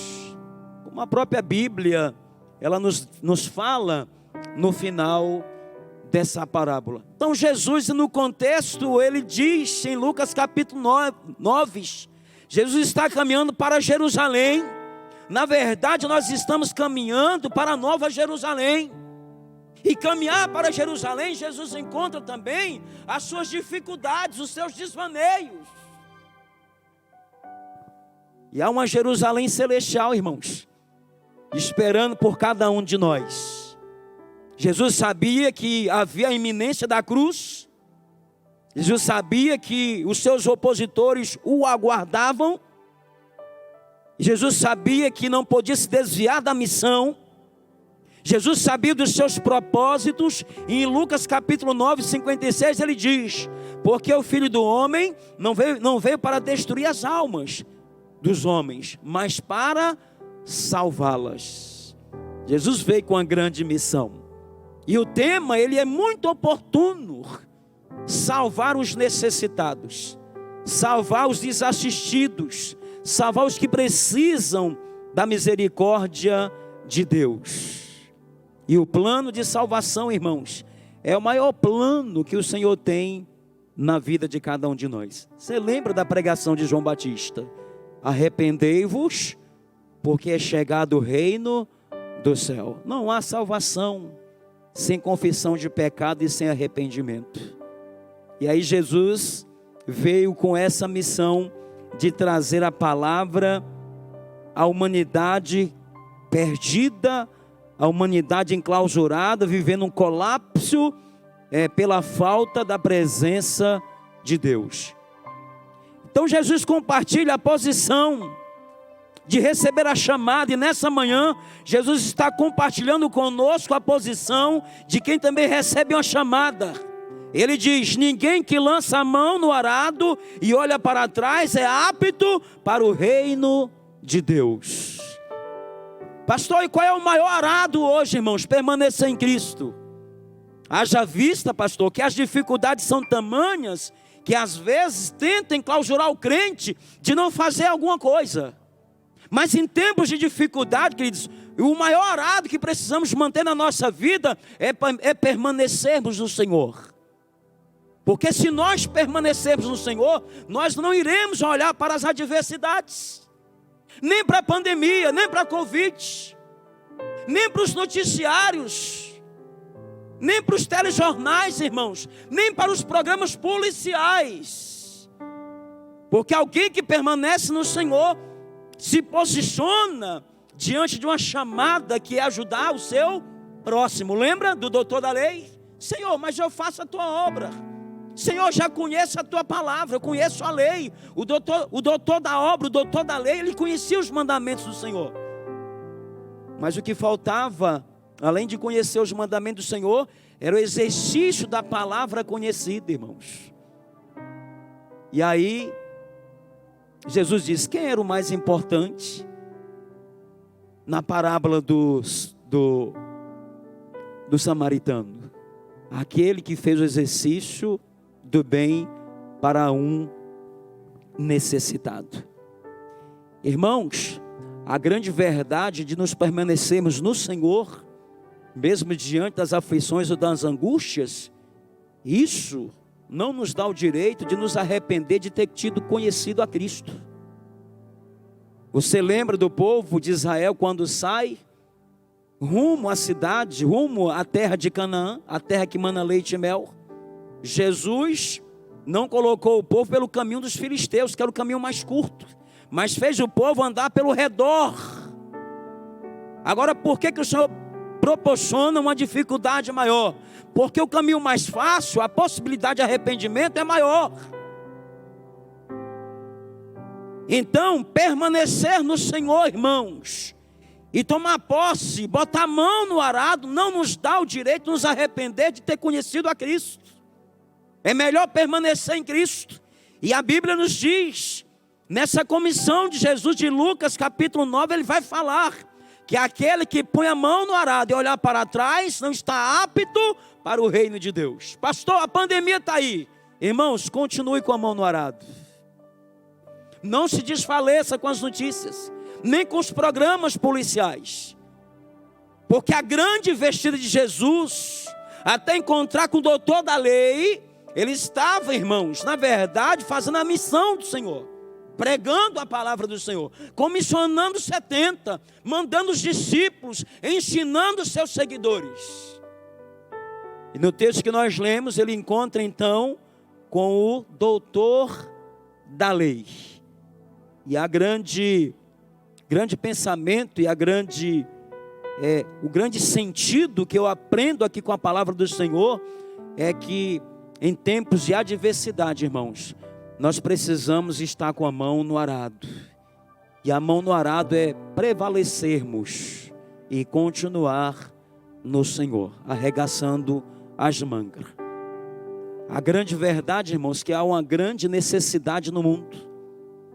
Como a própria Bíblia, ela nos fala no final dessa parábola. Então Jesus, no contexto, ele diz em Lucas capítulo 9, Jesus está caminhando para Jerusalém. Na verdade, nós estamos caminhando para a Nova Jerusalém. E caminhar para Jerusalém, Jesus encontra também as suas dificuldades, os seus desvaneios. E há uma Jerusalém celestial, irmãos, esperando por cada um de nós. Jesus sabia que havia a iminência da cruz. Jesus sabia que os seus opositores o aguardavam. Jesus sabia que não podia se desviar da missão. Jesus sabia dos seus propósitos. E em Lucas capítulo 9, 56 ele diz: porque o Filho do Homem não veio para destruir as almas dos homens, mas para salvá-las. Jesus veio com uma grande missão. E o tema, ele é muito oportuno: salvar os necessitados, salvar os desassistidos, salvar os que precisam da misericórdia de Deus. E o plano de salvação, irmãos, é o maior plano que o Senhor tem na vida de cada um de nós. Você lembra da pregação de João Batista? Arrependei-vos, porque é chegado o reino do céu. Não há salvação sem confissão de pecado e sem arrependimento. E aí Jesus veio com essa missão de trazer a palavra à humanidade perdida, a humanidade enclausurada, vivendo um colapso pela falta da presença de Deus. Então Jesus compartilha a posição de receber a chamada, e nessa manhã Jesus está compartilhando conosco a posição de quem também recebe uma chamada. Ele diz: ninguém que lança a mão no arado e olha para trás é apto para o reino de Deus. Pastor, e qual é o maior arado hoje, irmãos? Permanecer em Cristo. Haja vista, pastor, que as dificuldades são tamanhas que às vezes tentam enclausurar o crente de não fazer alguma coisa. Mas em tempos de dificuldade, queridos, o maior arado que precisamos manter na nossa vida é permanecermos no Senhor. Porque se nós permanecermos no Senhor, nós não iremos olhar para as adversidades, nem para a pandemia, nem para a Covid, nem para os noticiários, nem para os telejornais, irmãos, nem para os programas policiais. Porque alguém que permanece no Senhor se posiciona diante de uma chamada que é ajudar o seu próximo. Lembra do doutor da lei? Senhor, mas eu faço a tua obra. Senhor, já conheço a tua palavra, eu conheço a lei. O doutor da obra, o doutor da lei, ele conhecia os mandamentos do Senhor. Mas o que faltava, além de conhecer os mandamentos do Senhor, era o exercício da palavra conhecida, irmãos. E aí, Jesus diz: quem era o mais importante na parábola do samaritano? Aquele que fez o exercício do bem para um necessitado. Irmãos, a grande verdade de nos permanecermos no Senhor, mesmo diante das aflições ou das angústias, isso não nos dá o direito de nos arrepender de ter tido conhecido a Cristo. Você lembra do povo de Israel quando sai rumo à cidade, rumo à terra de Canaã, a terra que mana leite e mel? Jesus não colocou o povo pelo caminho dos filisteus, que era o caminho mais curto, mas fez o povo andar pelo redor. Agora, por que o Senhor proporciona uma dificuldade maior? Porque o caminho mais fácil, a possibilidade de arrependimento é maior. Então, permanecer no Senhor, irmãos, e tomar posse, botar a mão no arado, não nos dá o direito de nos arrepender de ter conhecido a Cristo. É melhor permanecer em Cristo. E a Bíblia nos diz, nessa comissão de Jesus de Lucas capítulo 9, ele vai falar que aquele que põe a mão no arado e olhar para trás não está apto para o reino de Deus. Pastor, a pandemia está aí. Irmãos, continue com a mão no arado. Não se desfaleça com as notícias, nem com os programas policiais. Porque a grande investida de Jesus, até encontrar com o doutor da lei, ele estava, irmãos, na verdade, fazendo a missão do Senhor, pregando a palavra do Senhor, comissionando 70, mandando os discípulos, ensinando os seus seguidores. E no texto que nós lemos, ele encontra então com o doutor da lei. E a grande pensamento e o grande sentido que eu aprendo aqui com a palavra do Senhor é que em tempos de adversidade, irmãos, nós precisamos estar com a mão no arado. E a mão no arado é prevalecermos e continuar no Senhor, arregaçando as mangas. A grande verdade, irmãos, que há uma grande necessidade no mundo.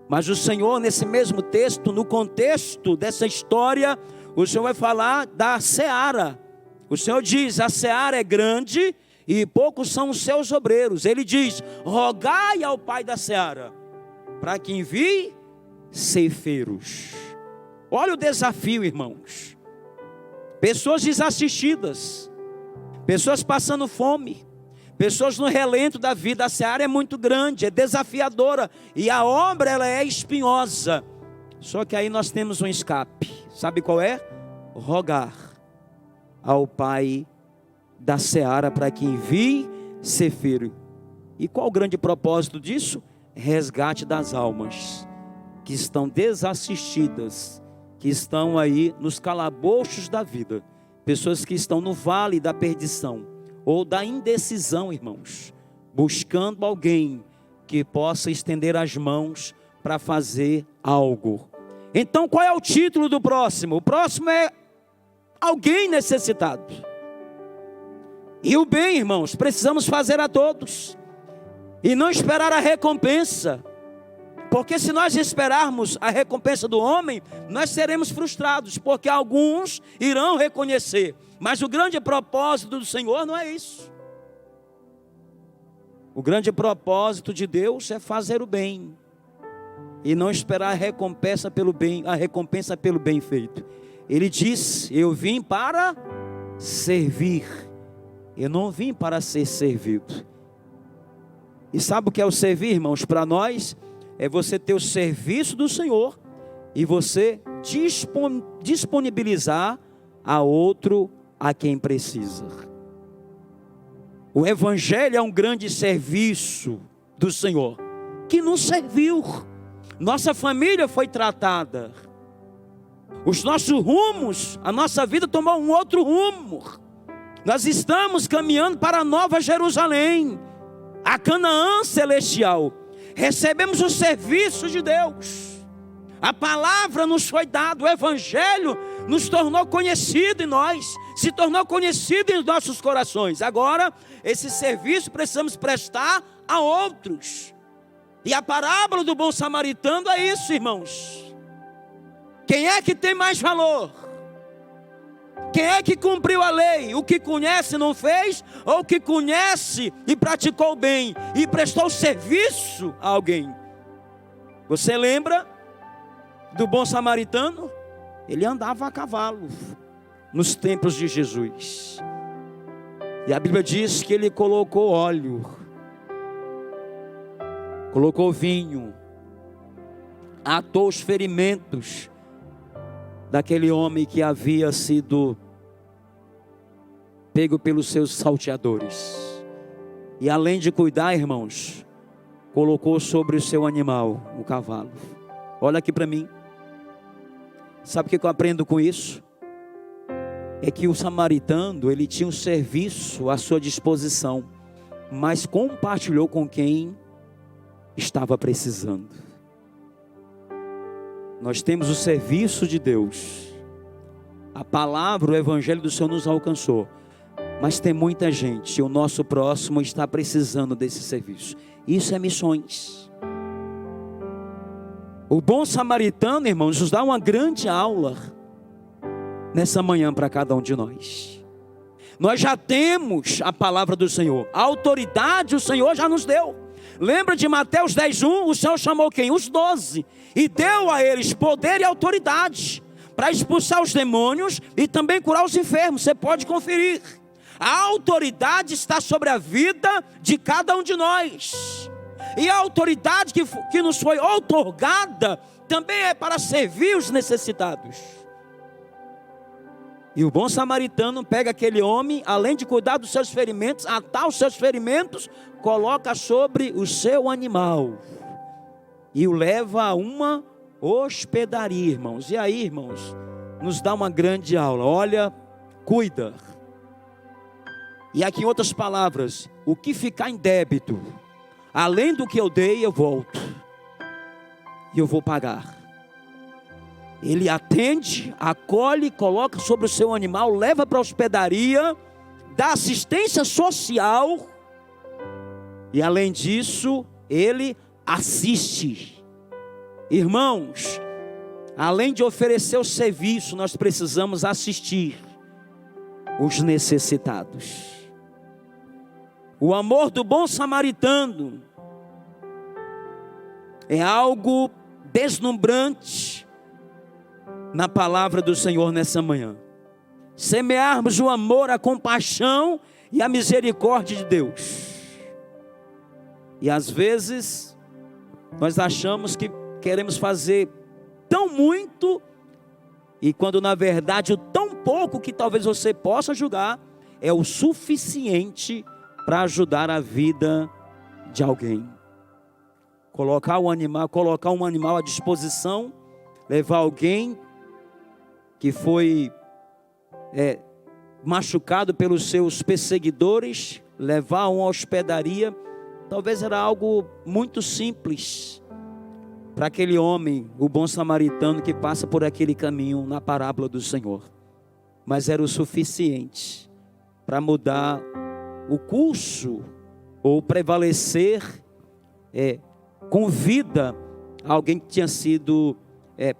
Mas o Senhor, nesse mesmo texto, no contexto dessa história, o Senhor vai falar da seara. O Senhor diz: a seara é grande e poucos são os seus obreiros. Ele diz: rogai ao Pai da seara, para que envie ceifeiros. Olha o desafio, irmãos. Pessoas desassistidas, pessoas passando fome, pessoas no relento da vida. A seara é muito grande, é desafiadora, e a obra ela é espinhosa. Só que aí nós temos um escape. Sabe qual é? Rogar ao Pai da seara para que envie ceifeiro. E qual o grande propósito disso? Resgate das almas que estão desassistidas, que estão aí nos calabouços da vida, pessoas que estão no vale da perdição ou da indecisão, irmãos, buscando alguém que possa estender as mãos para fazer algo. Então, qual é o título do próximo? O próximo é alguém necessitado. E o bem, irmãos, precisamos fazer a todos e não esperar a recompensa, porque se nós esperarmos a recompensa do homem, nós seremos frustrados, porque alguns irão reconhecer, mas o grande propósito do Senhor não é isso. O grande propósito de Deus é fazer o bem e não esperar a recompensa pelo bem feito. Ele diz: eu vim para servir, eu não vim para ser servido. E sabe o que é o servir, irmãos? Para nós é você ter o serviço do Senhor e você disponibilizar a outro a quem precisa. O Evangelho é um grande serviço do Senhor que nos serviu. Nossa família foi tratada, os nossos rumos, a nossa vida tomou um outro rumo. Nós estamos caminhando para a Nova Jerusalém, a Canaã celestial. Recebemos o serviço de Deus, a palavra nos foi dada, o Evangelho nos tornou conhecido, e nós se tornou conhecido em nossos corações. Agora, esse serviço precisamos prestar a outros. E a parábola do bom samaritano é isso, irmãos. Quem é que tem mais valor? Quem é que cumpriu a lei? O que conhece e não fez? Ou o que conhece e praticou bem e prestou serviço a alguém? Você lembra do bom samaritano? Ele andava a cavalo nos tempos de Jesus. E a Bíblia diz que ele colocou óleo, colocou vinho, atou os ferimentos daquele homem que havia sido pego pelos seus salteadores. E além de cuidar, irmãos, colocou sobre o seu animal, o cavalo. Olha aqui para mim. Sabe o que eu aprendo com isso? É que o samaritano, ele tinha um serviço à sua disposição, mas compartilhou com quem estava precisando. Nós temos o serviço de Deus. A palavra, o evangelho do Senhor nos alcançou. Mas tem muita gente, o nosso próximo está precisando desse serviço. Isso é missões. O bom samaritano, irmãos, nos dá uma grande aula nessa manhã para cada um de nós. Nós já temos a palavra do Senhor. A autoridade o Senhor já nos deu. Lembra de Mateus 10:1? O Senhor chamou quem? Os 12. E deu a eles poder e autoridade para expulsar os demônios e também curar os enfermos. Você pode conferir. A autoridade está sobre a vida de cada um de nós. E a autoridade que nos foi outorgada também é para servir os necessitados. E o bom samaritano pega aquele homem, além de cuidar dos seus ferimentos, atar os seus ferimentos, coloca sobre o seu animal e o leva a uma hospedaria, irmãos. E aí, irmãos, nos dá uma grande aula. Olha, cuida. E aqui em outras palavras, o que ficar em débito, além do que eu dei, eu volto. E eu vou pagar. Ele atende, acolhe, coloca sobre o seu animal, leva para a hospedaria, dá assistência social. E além disso, ele assiste. Irmãos, além de oferecer o serviço, nós precisamos assistir os necessitados. O amor do bom samaritano é algo deslumbrante na palavra do Senhor nessa manhã. Semearmos o amor, a compaixão e a misericórdia de Deus. E às vezes nós achamos que queremos fazer tão muito, e quando na verdade o tão pouco que talvez você possa julgar é o suficiente para ajudar a vida de alguém. Colocar um animal à disposição, levar alguém que foi machucado pelos seus perseguidores, levar a uma hospedaria, talvez era algo muito simples para aquele homem, o bom samaritano que passa por aquele caminho na parábola do Senhor. Mas era o suficiente para mudar o curso ou prevalecer com vida alguém que tinha sido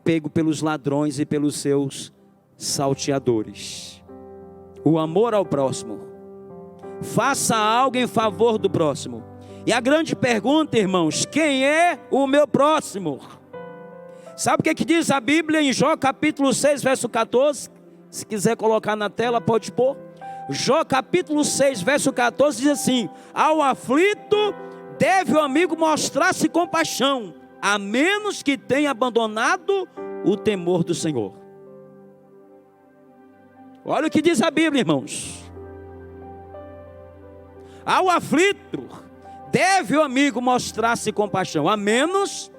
pego pelos ladrões e pelos seus salteadores. O amor ao próximo. Faça algo em favor do próximo. E a grande pergunta, irmãos, quem é o meu próximo? Sabe o que diz a Bíblia em Jó capítulo 6, verso 14? Se quiser colocar na tela, pode pôr. Jó capítulo 6, verso 14 diz assim: ao aflito deve o amigo mostrar-se compaixão, a menos que tenha abandonado o temor do Senhor. Olha o que diz a Bíblia, irmãos. Ao aflito deve o amigo mostrar-se compaixão, a menos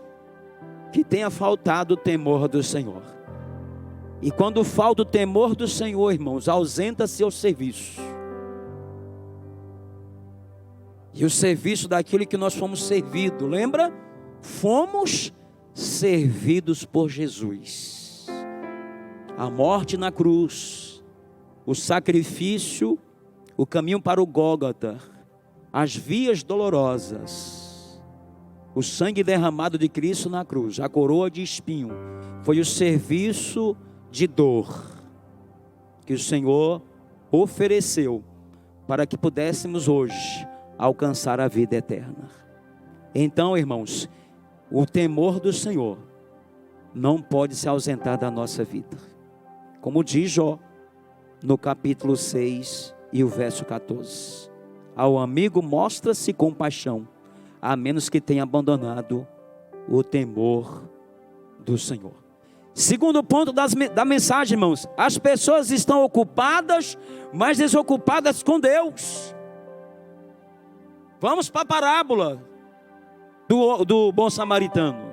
que tenha faltado o temor do Senhor. E quando falta o temor do Senhor, irmãos, ausenta-se o serviço. E o serviço daquilo que nós fomos servidos, lembra? Fomos servidos por Jesus. A morte na cruz, o sacrifício, o caminho para o Gólgota, as vias dolorosas, o sangue derramado de Cristo na cruz, a coroa de espinho, foi o serviço de dor que o Senhor ofereceu para que pudéssemos hoje alcançar a vida eterna. Então, irmãos, o temor do Senhor não pode se ausentar da nossa vida. Como diz Jó, no capítulo 6 e o verso 14. Ao amigo mostra-se compaixão, a menos que tenha abandonado o temor do Senhor. Segundo ponto da mensagem, irmãos. As pessoas estão ocupadas, mas desocupadas com Deus. Vamos para a parábola do bom samaritano.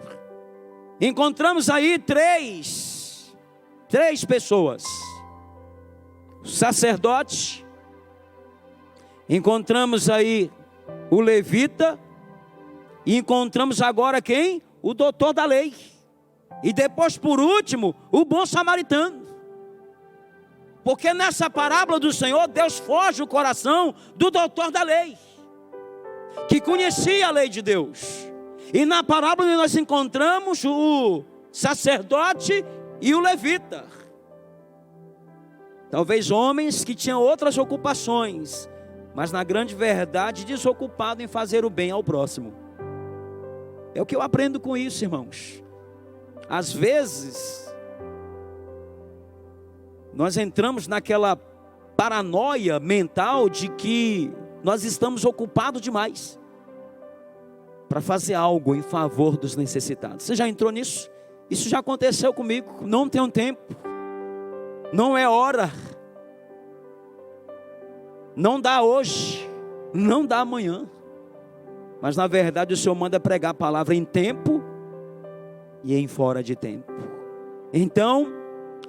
Encontramos aí três pessoas. O sacerdote. Encontramos aí o levita. E encontramos agora quem? O doutor da lei. E depois, por último, o bom samaritano. Porque nessa parábola do Senhor, Deus foge o coração do doutor da lei, que conhecia a lei de Deus. E na parábola nós encontramos o sacerdote e o levita. Talvez homens que tinham outras ocupações, mas na grande verdade desocupado em fazer o bem ao próximo. É o que eu aprendo com isso, irmãos. Às vezes, nós entramos naquela paranoia mental de que nós estamos ocupados demais para fazer algo em favor dos necessitados. Você já entrou nisso? Isso já aconteceu comigo. Não tenho tempo, não é hora, não dá hoje, não dá amanhã. Mas na verdade o Senhor manda pregar a palavra em tempo e em fora de tempo. Então,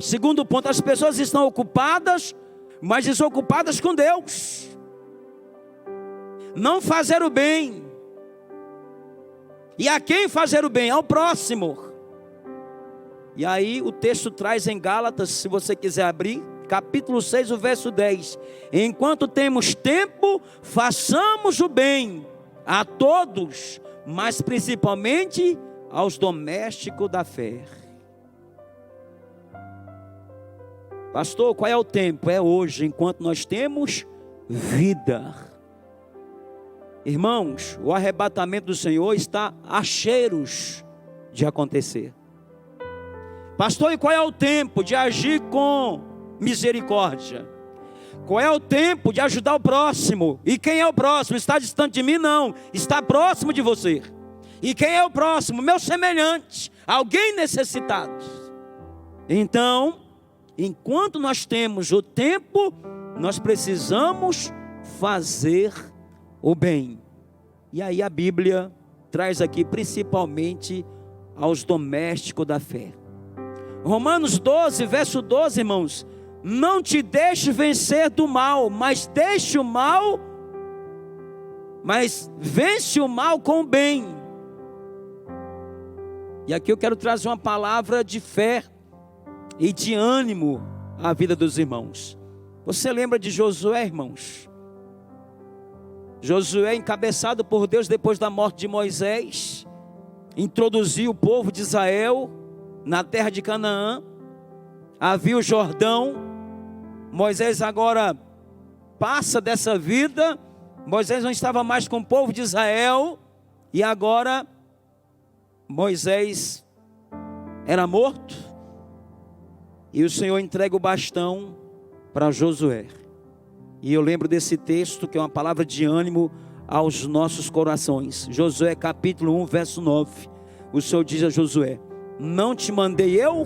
segundo ponto, as pessoas estão ocupadas, mas desocupadas com Deus. Não fazer o bem. E a quem fazer o bem? Ao próximo. E aí o texto traz em Gálatas, se você quiser abrir, capítulo 6, o verso 10. Enquanto temos tempo, façamos o bem a todos, mas principalmente aos domésticos da fé. Pastor, qual é o tempo? É hoje, enquanto nós temos vida. Irmãos, o arrebatamento do Senhor está a cheiros de acontecer. Pastor, e qual é o tempo de agir com misericórdia? Qual é o tempo de ajudar o próximo? E quem é o próximo? Está distante de mim? Não, está próximo de você. E quem é o próximo? Meu semelhante, alguém necessitado. Então, enquanto nós temos o tempo, nós precisamos fazer o bem. E aí a Bíblia traz aqui principalmente aos domésticos da fé. Romanos 12, verso 12, irmãos. Não te deixe vencer do mal, mas deixe o mal, mas vence o mal com o bem. E aqui eu quero trazer uma palavra de fé e de ânimo à vida dos irmãos. Você lembra de Josué, irmãos? Josué, encabeçado por Deus depois da morte de Moisés, introduziu o povo de Israel na terra de Canaã. Havia o Jordão. Moisés agora passa dessa vida. Moisés não estava mais com o povo de Israel. E agora Moisés era morto. E o Senhor entrega o bastão para Josué. E eu lembro desse texto que é uma palavra de ânimo aos nossos corações. Josué capítulo 1, verso 9. O Senhor diz a Josué: não te mandei eu?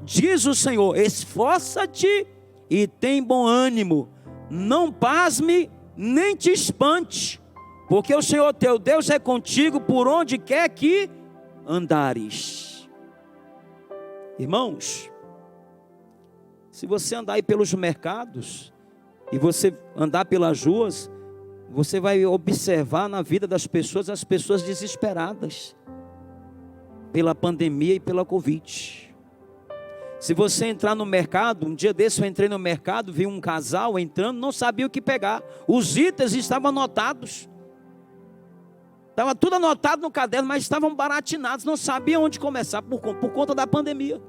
Diz o Senhor: esforça-te e tem bom ânimo. Não pasme nem te espante, porque o Senhor teu Deus é contigo por onde quer que andares. Irmãos, se você andar aí pelos mercados e você andar pelas ruas, você vai observar na vida das pessoas as pessoas desesperadas pela pandemia e pela Covid. Se você entrar no mercado, um dia desse eu entrei no mercado, vi um casal entrando, não sabia o que pegar. Os itens estavam anotados. Estava tudo anotado no caderno, mas estavam baratinados, não sabiam onde começar por conta da pandemia.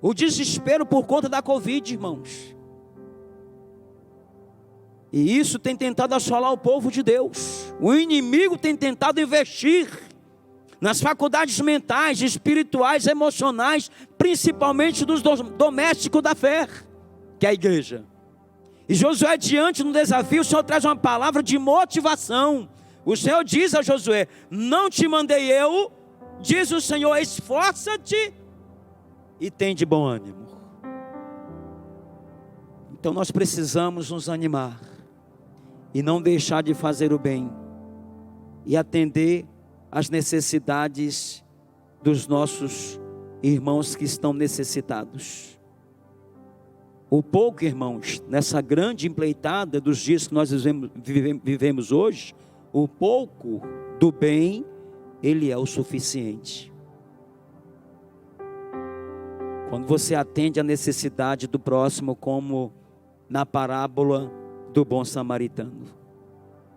O desespero por conta da Covid, irmãos. E isso tem tentado assolar o povo de Deus. O inimigo tem tentado investir nas faculdades mentais, espirituais, emocionais, principalmente dos domésticos da fé, que é a igreja. E Josué, diante do desafio, o Senhor traz uma palavra de motivação. O Senhor diz a Josué: não te mandei eu, diz o Senhor, esforça-te e tem de bom ânimo. Então nós precisamos nos animar e não deixar de fazer o bem e atender às necessidades dos nossos irmãos que estão necessitados. O pouco, irmãos, nessa grande empreitada dos dias que nós vivemos hoje, o pouco do bem, ele é o suficiente. Quando você atende à necessidade do próximo, como na parábola do bom samaritano,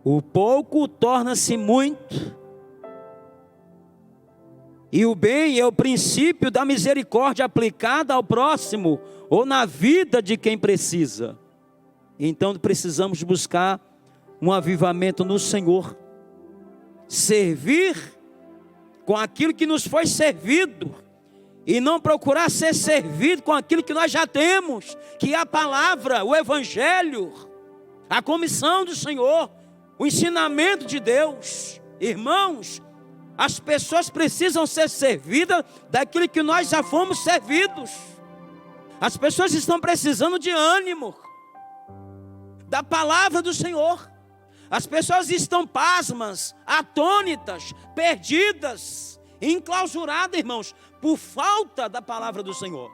o pouco torna-se muito. E o bem é o princípio da misericórdia aplicada ao próximo ou na vida de quem precisa. Então precisamos buscar um avivamento no Senhor, servir com aquilo que nos foi servido e não procurar ser servido com aquilo que nós já temos, que é a palavra, o evangelho, a comissão do Senhor, o ensinamento de Deus. Irmãos, as pessoas precisam ser servidas daquilo que nós já fomos servidos. As pessoas estão precisando de ânimo, da palavra do Senhor. As pessoas estão pasmas, atônitas, perdidas, enclausuradas, irmãos, por falta da palavra do Senhor.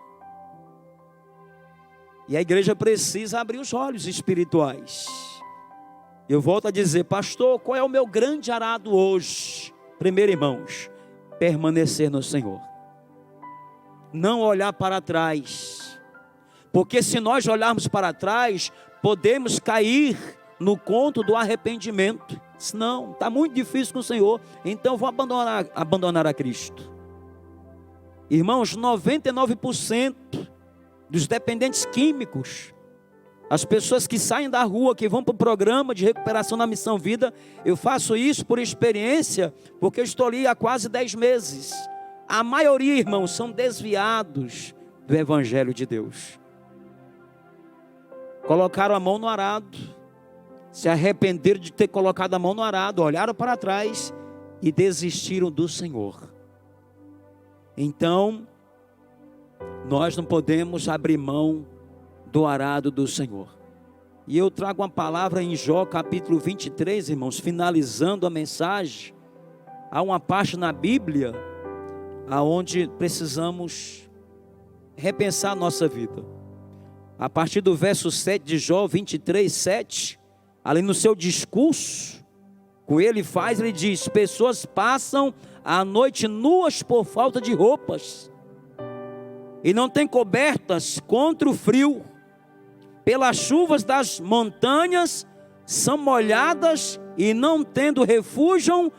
E a igreja precisa abrir os olhos espirituais. Eu volto a dizer: pastor, qual é o meu grande arado hoje? Primeiro, irmãos, permanecer no Senhor. Não olhar para trás. Porque se nós olharmos para trás, podemos cair no conto do arrependimento. Não, está muito difícil com o Senhor, então eu vou abandonar a Cristo. Irmãos, 99% dos dependentes químicos, as pessoas que saem da rua, que vão para o programa de recuperação na Missão Vida, eu faço isso por experiência, porque eu estou ali há quase 10 meses. A maioria, irmãos, são desviados do Evangelho de Deus. Colocaram a mão no arado, se arrependeram de ter colocado a mão no arado, olharam para trás e desistiram do Senhor. Então, nós não podemos abrir mão do arado do Senhor. E eu trago uma palavra em Jó capítulo 23, irmãos, finalizando a mensagem. Há uma parte na Bíblia aonde precisamos repensar a nossa vida. A partir do verso 7 de Jó 23, 7, ali no seu discurso, com ele diz: pessoas passam a noite nuas por falta de roupas, e não têm cobertas contra o frio. Pelas chuvas das montanhas são molhadas, e não tendo refúgio,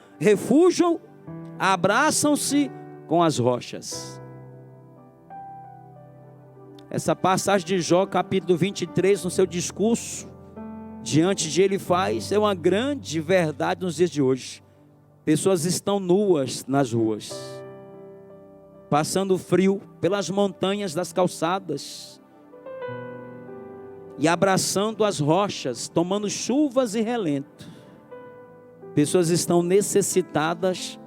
abraçam-se com as rochas. Essa passagem de Jó, capítulo 23, no seu discurso, diante de ele é uma grande verdade nos dias de hoje. Pessoas estão nuas nas ruas, passando frio pelas montanhas das calçadas, e abraçando as rochas, tomando chuvas e relento. Pessoas estão necessitadas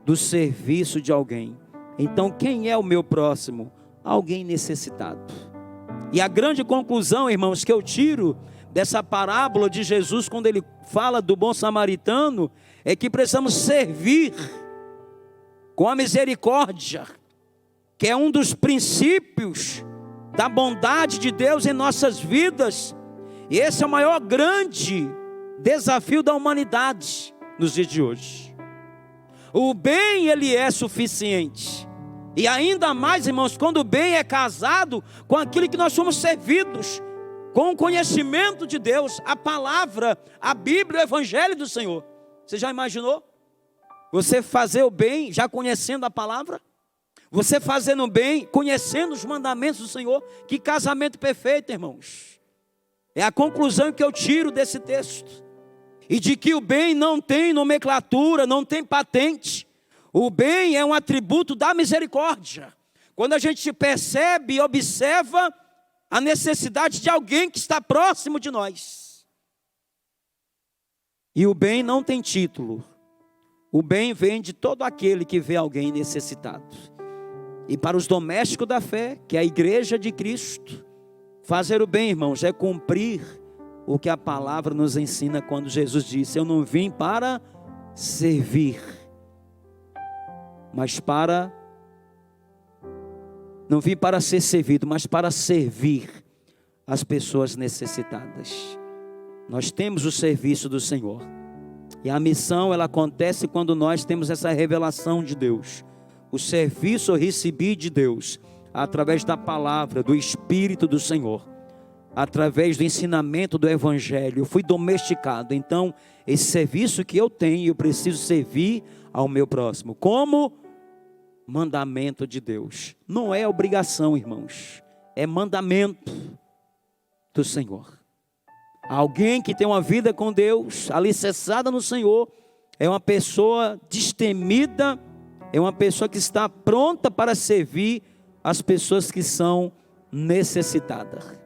do serviço de alguém. Então, quem é o meu próximo? Alguém necessitado. E a grande conclusão, irmãos, que eu tiro dessa parábola de Jesus, quando ele fala do bom samaritano, é que precisamos servir com a misericórdia, que é um dos princípios da bondade de Deus em nossas vidas. E esse é o maior grande desafio da humanidade nos dias de hoje. O bem, ele é suficiente, E ainda mais, irmãos, quando o bem é casado com aquilo que nós somos servidos, com o conhecimento de Deus, a palavra, a Bíblia, o Evangelho do Senhor. Você já imaginou? Você fazer o bem já conhecendo a palavra? Você fazendo o bem, conhecendo os mandamentos do Senhor? Que casamento perfeito, irmãos. É a conclusão que eu tiro desse texto. E de que o bem não tem nomenclatura, não tem patente. O bem é um atributo da misericórdia. Quando a gente percebe e observa a necessidade de alguém que está próximo de nós. E o bem não tem título. O bem vem de todo aquele que vê alguém necessitado. E para os domésticos da fé, que é a igreja de Cristo, fazer o bem, irmãos, é cumprir o que a palavra nos ensina quando Jesus disse: eu não vim para servir, mas não vim para ser servido, mas para servir as pessoas necessitadas. Nós temos o serviço do Senhor. E a missão, ela acontece quando nós temos essa revelação de Deus. O serviço eu recebi de Deus, através da palavra, do Espírito do Senhor, através do ensinamento do Evangelho. Eu fui domesticado. Então, esse serviço que eu tenho, eu preciso servir ao meu próximo, como mandamento de Deus. Não é obrigação, irmãos, é mandamento do Senhor. Alguém que tem uma vida com Deus, alicerçada no Senhor, é uma pessoa destemida, é uma pessoa que está pronta para servir as pessoas que são necessitadas.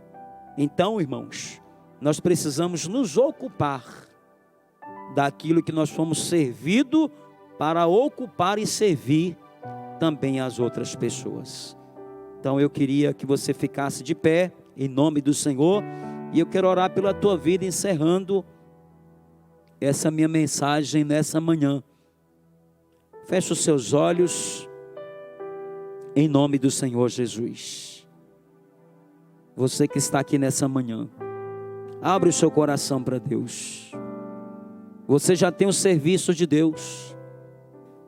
Então, irmãos, nós precisamos nos ocupar daquilo que nós fomos servidos para ocupar e servir também as outras pessoas. Então eu queria que você ficasse de pé em nome do Senhor, e eu quero orar pela tua vida, encerrando essa minha mensagem nessa manhã. Feche os seus olhos em nome do Senhor Jesus. Você que está aqui nessa manhã, abre o seu coração para Deus. Você já tem o serviço de Deus.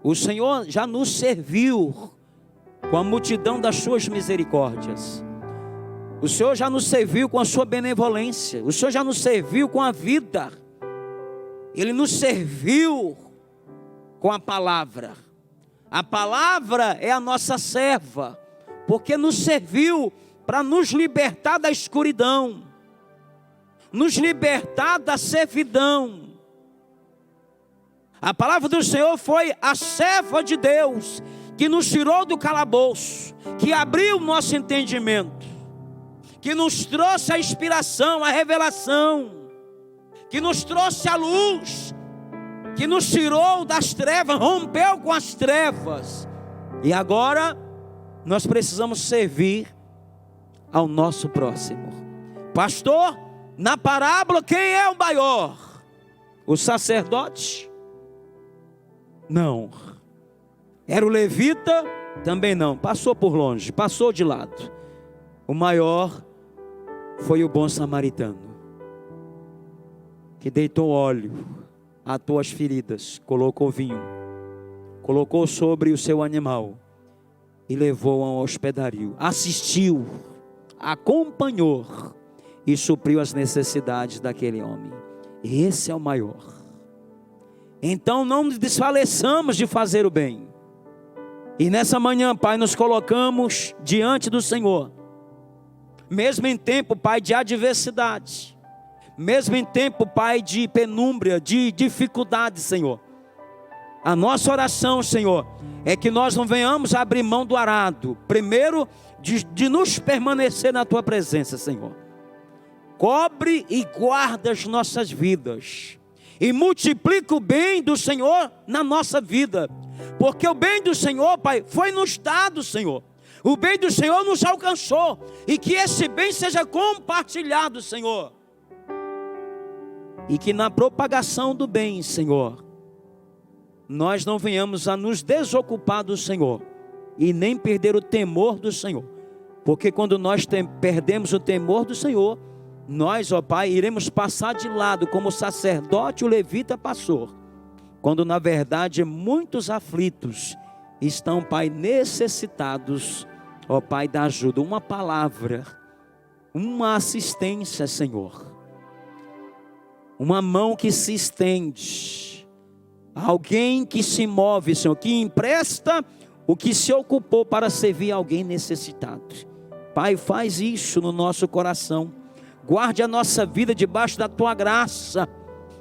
O Senhor já nos serviu com a multidão das suas misericórdias. O Senhor já nos serviu com a sua benevolência. O Senhor já nos serviu com a vida. Ele nos serviu com a palavra. A palavra é a nossa serva, porque nos serviu para nos libertar da escuridão, nos libertar da servidão. A palavra do Senhor foi a serva de Deus, que nos tirou do calabouço, que abriu o nosso entendimento, que nos trouxe a inspiração, a revelação, que nos trouxe a luz, que nos tirou das trevas, rompeu com as trevas. E agora nós precisamos servir ao nosso próximo. Pastor, na parábola quem é o maior? O sacerdote? Não. Era o levita? Também não. Passou por longe, passou de lado. O maior foi o bom samaritano, que deitou óleo, atou as feridas, colocou vinho, colocou sobre o seu animal e levou a um hospedario. Assistiu, acompanhou e supriu as necessidades daquele homem. Esse é o maior. Então não nos desfaleçamos de fazer o bem. E nessa manhã, Pai, nos colocamos diante do Senhor. Mesmo em tempo, Pai, de adversidade, mesmo em tempo, Pai, de penúmbria, de dificuldade, Senhor, a nossa oração, Senhor, é que nós não venhamos abrir mão do arado, primeiro, de nos permanecer na Tua presença, Senhor. Cobre e guarda as nossas vidas, e multiplica o bem do Senhor na nossa vida, porque o bem do Senhor, Pai, foi nos dado, Senhor. O bem do Senhor nos alcançou, e que esse bem seja compartilhado, Senhor. E que na propagação do bem, Senhor, nós não venhamos a nos desocupar do Senhor, e nem perder o temor do Senhor. Porque quando nós perdemos o temor do Senhor, nós, ó Pai, iremos passar de lado, como o sacerdote, o levita passou. Quando na verdade muitos aflitos estão, Pai, necessitados, ó Pai, da ajuda, uma palavra, uma assistência, Senhor, uma mão que se estende, alguém que se move, Senhor, que empresta o que se ocupou para servir alguém necessitado. Pai, faz isso no nosso coração, guarde a nossa vida debaixo da Tua graça.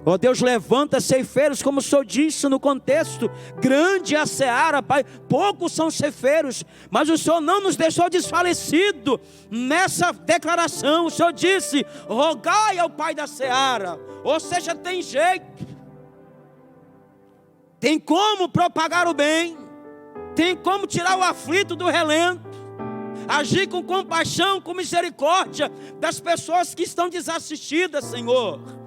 Ó Deus, levanta ceifeiros, como o Senhor disse no contexto, grande é a seara, Pai, poucos são ceifeiros, mas o Senhor não nos deixou desfalecido nessa declaração. O Senhor disse, rogai ao Pai da seara, ou seja, tem jeito, tem como propagar o bem, tem como tirar o aflito do relento, agir com compaixão, com misericórdia das pessoas que estão desassistidas, Senhor.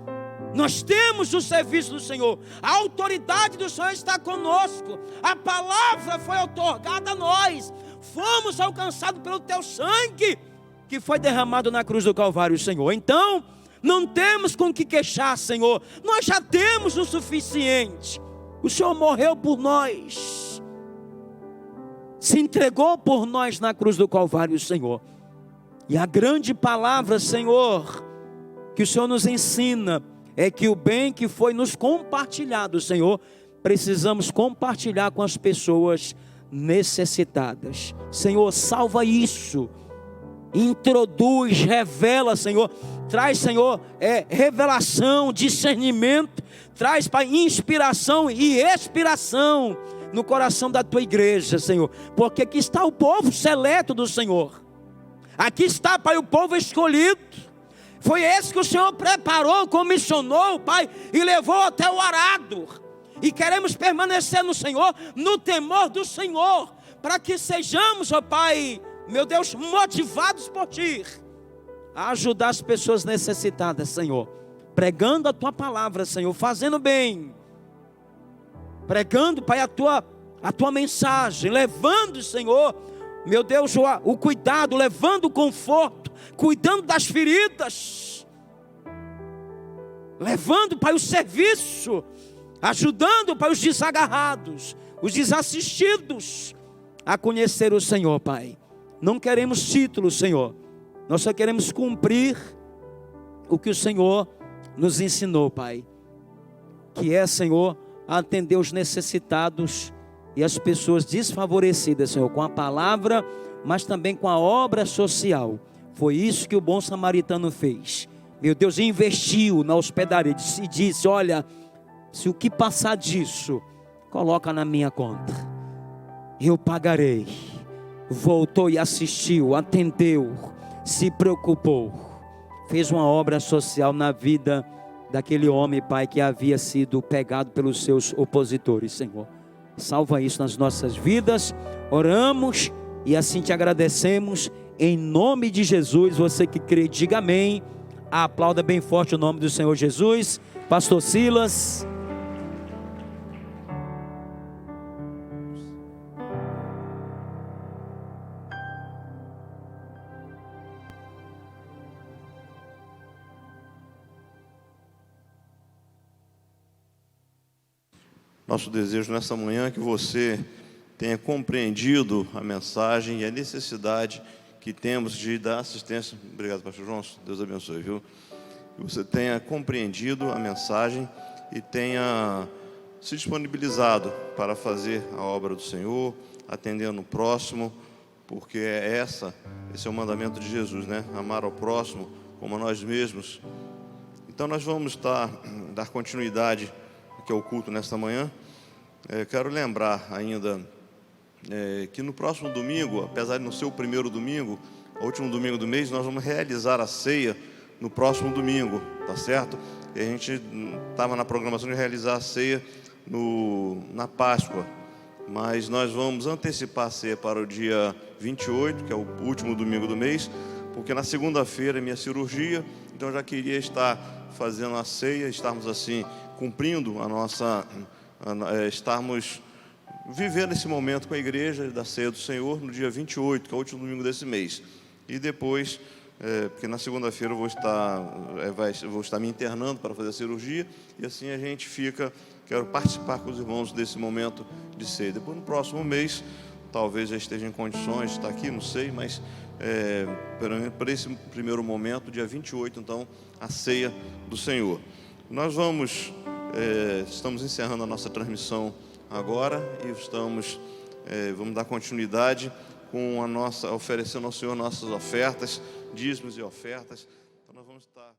Nós temos o serviço do Senhor, a autoridade do Senhor está conosco, a palavra foi outorgada a nós, fomos alcançados pelo Teu sangue, que foi derramado na cruz do Calvário, Senhor. Então, não temos com que queixar, Senhor, nós já temos o suficiente. O Senhor morreu por nós, se entregou por nós na cruz do Calvário, Senhor. E a grande palavra, Senhor, que o Senhor nos ensina, é que o bem que foi nos compartilhado, Senhor, precisamos compartilhar com as pessoas necessitadas. Senhor, salva isso, introduz, revela, Senhor, traz, Senhor, revelação, discernimento, traz, Pai, inspiração e expiração no coração da Tua igreja, Senhor, porque aqui está o povo seleto do Senhor, aqui está, Pai, o povo escolhido. Foi esse que o Senhor preparou, comissionou, Pai, e levou até o arado. E queremos permanecer no Senhor, no temor do Senhor, para que sejamos, ó Pai, meu Deus, motivados por Ti, a ajudar as pessoas necessitadas, Senhor, pregando a Tua palavra, Senhor, fazendo bem, pregando, Pai, a Tua mensagem, levando, Senhor, meu Deus, o cuidado, levando o conforto, cuidando das feridas, levando, Pai, o serviço, ajudando, Pai, os desagarrados, os desassistidos a conhecer o Senhor, Pai. Não queremos títulos, Senhor, nós só queremos cumprir o que o Senhor nos ensinou, Pai, que é, Senhor, atender os necessitados e as pessoas desfavorecidas, Senhor, com a palavra, mas também com a obra social. Foi isso que o bom samaritano fez. Meu Deus, investiu na hospedaria e disse, olha, se o que passar disso, coloca na minha conta, eu pagarei. Voltou e assistiu, atendeu, se preocupou, fez uma obra social na vida daquele homem, Pai, que havia sido pegado pelos seus opositores, Senhor. Salva isso nas nossas vidas, oramos e assim Te agradecemos, em nome de Jesus. Você que crê, diga amém, aplauda bem forte o nome do Senhor Jesus. Pastor Silas. Nosso desejo nessa manhã é que você tenha compreendido a mensagem e a necessidade que temos de dar assistência. Obrigado, pastor João, Deus abençoe, viu? Que você tenha compreendido a mensagem e tenha se disponibilizado para fazer a obra do Senhor, atendendo o próximo, porque esse é o mandamento de Jesus, né? Amar ao próximo como a nós mesmos. Então nós vamos dar continuidade aqui ao culto nesta manhã. Quero lembrar ainda que no próximo domingo, apesar de não ser o primeiro domingo, o último domingo do mês, nós vamos realizar a ceia no próximo domingo, tá certo? E a gente estava na programação de realizar a ceia na Páscoa, mas nós vamos antecipar a ceia para o dia 28, que é o último domingo do mês, porque na segunda-feira é minha cirurgia, então eu já queria estar fazendo a ceia, estarmos assim cumprindo a nossa, estarmos vivendo esse momento com a igreja da ceia do Senhor no dia 28, que é o último domingo desse mês. E depois porque na segunda-feira eu vou estar me internando para fazer a cirurgia, e assim a gente quero participar com os irmãos desse momento de ceia. Depois, no próximo mês, talvez já esteja em condições de estar aqui, não sei, mas para esse primeiro momento, dia 28, então, a ceia do Senhor. Nós estamos encerrando a nossa transmissão agora e vamos dar continuidade com oferecendo ao Senhor nossas ofertas, dízimos e ofertas. Então nós vamos estar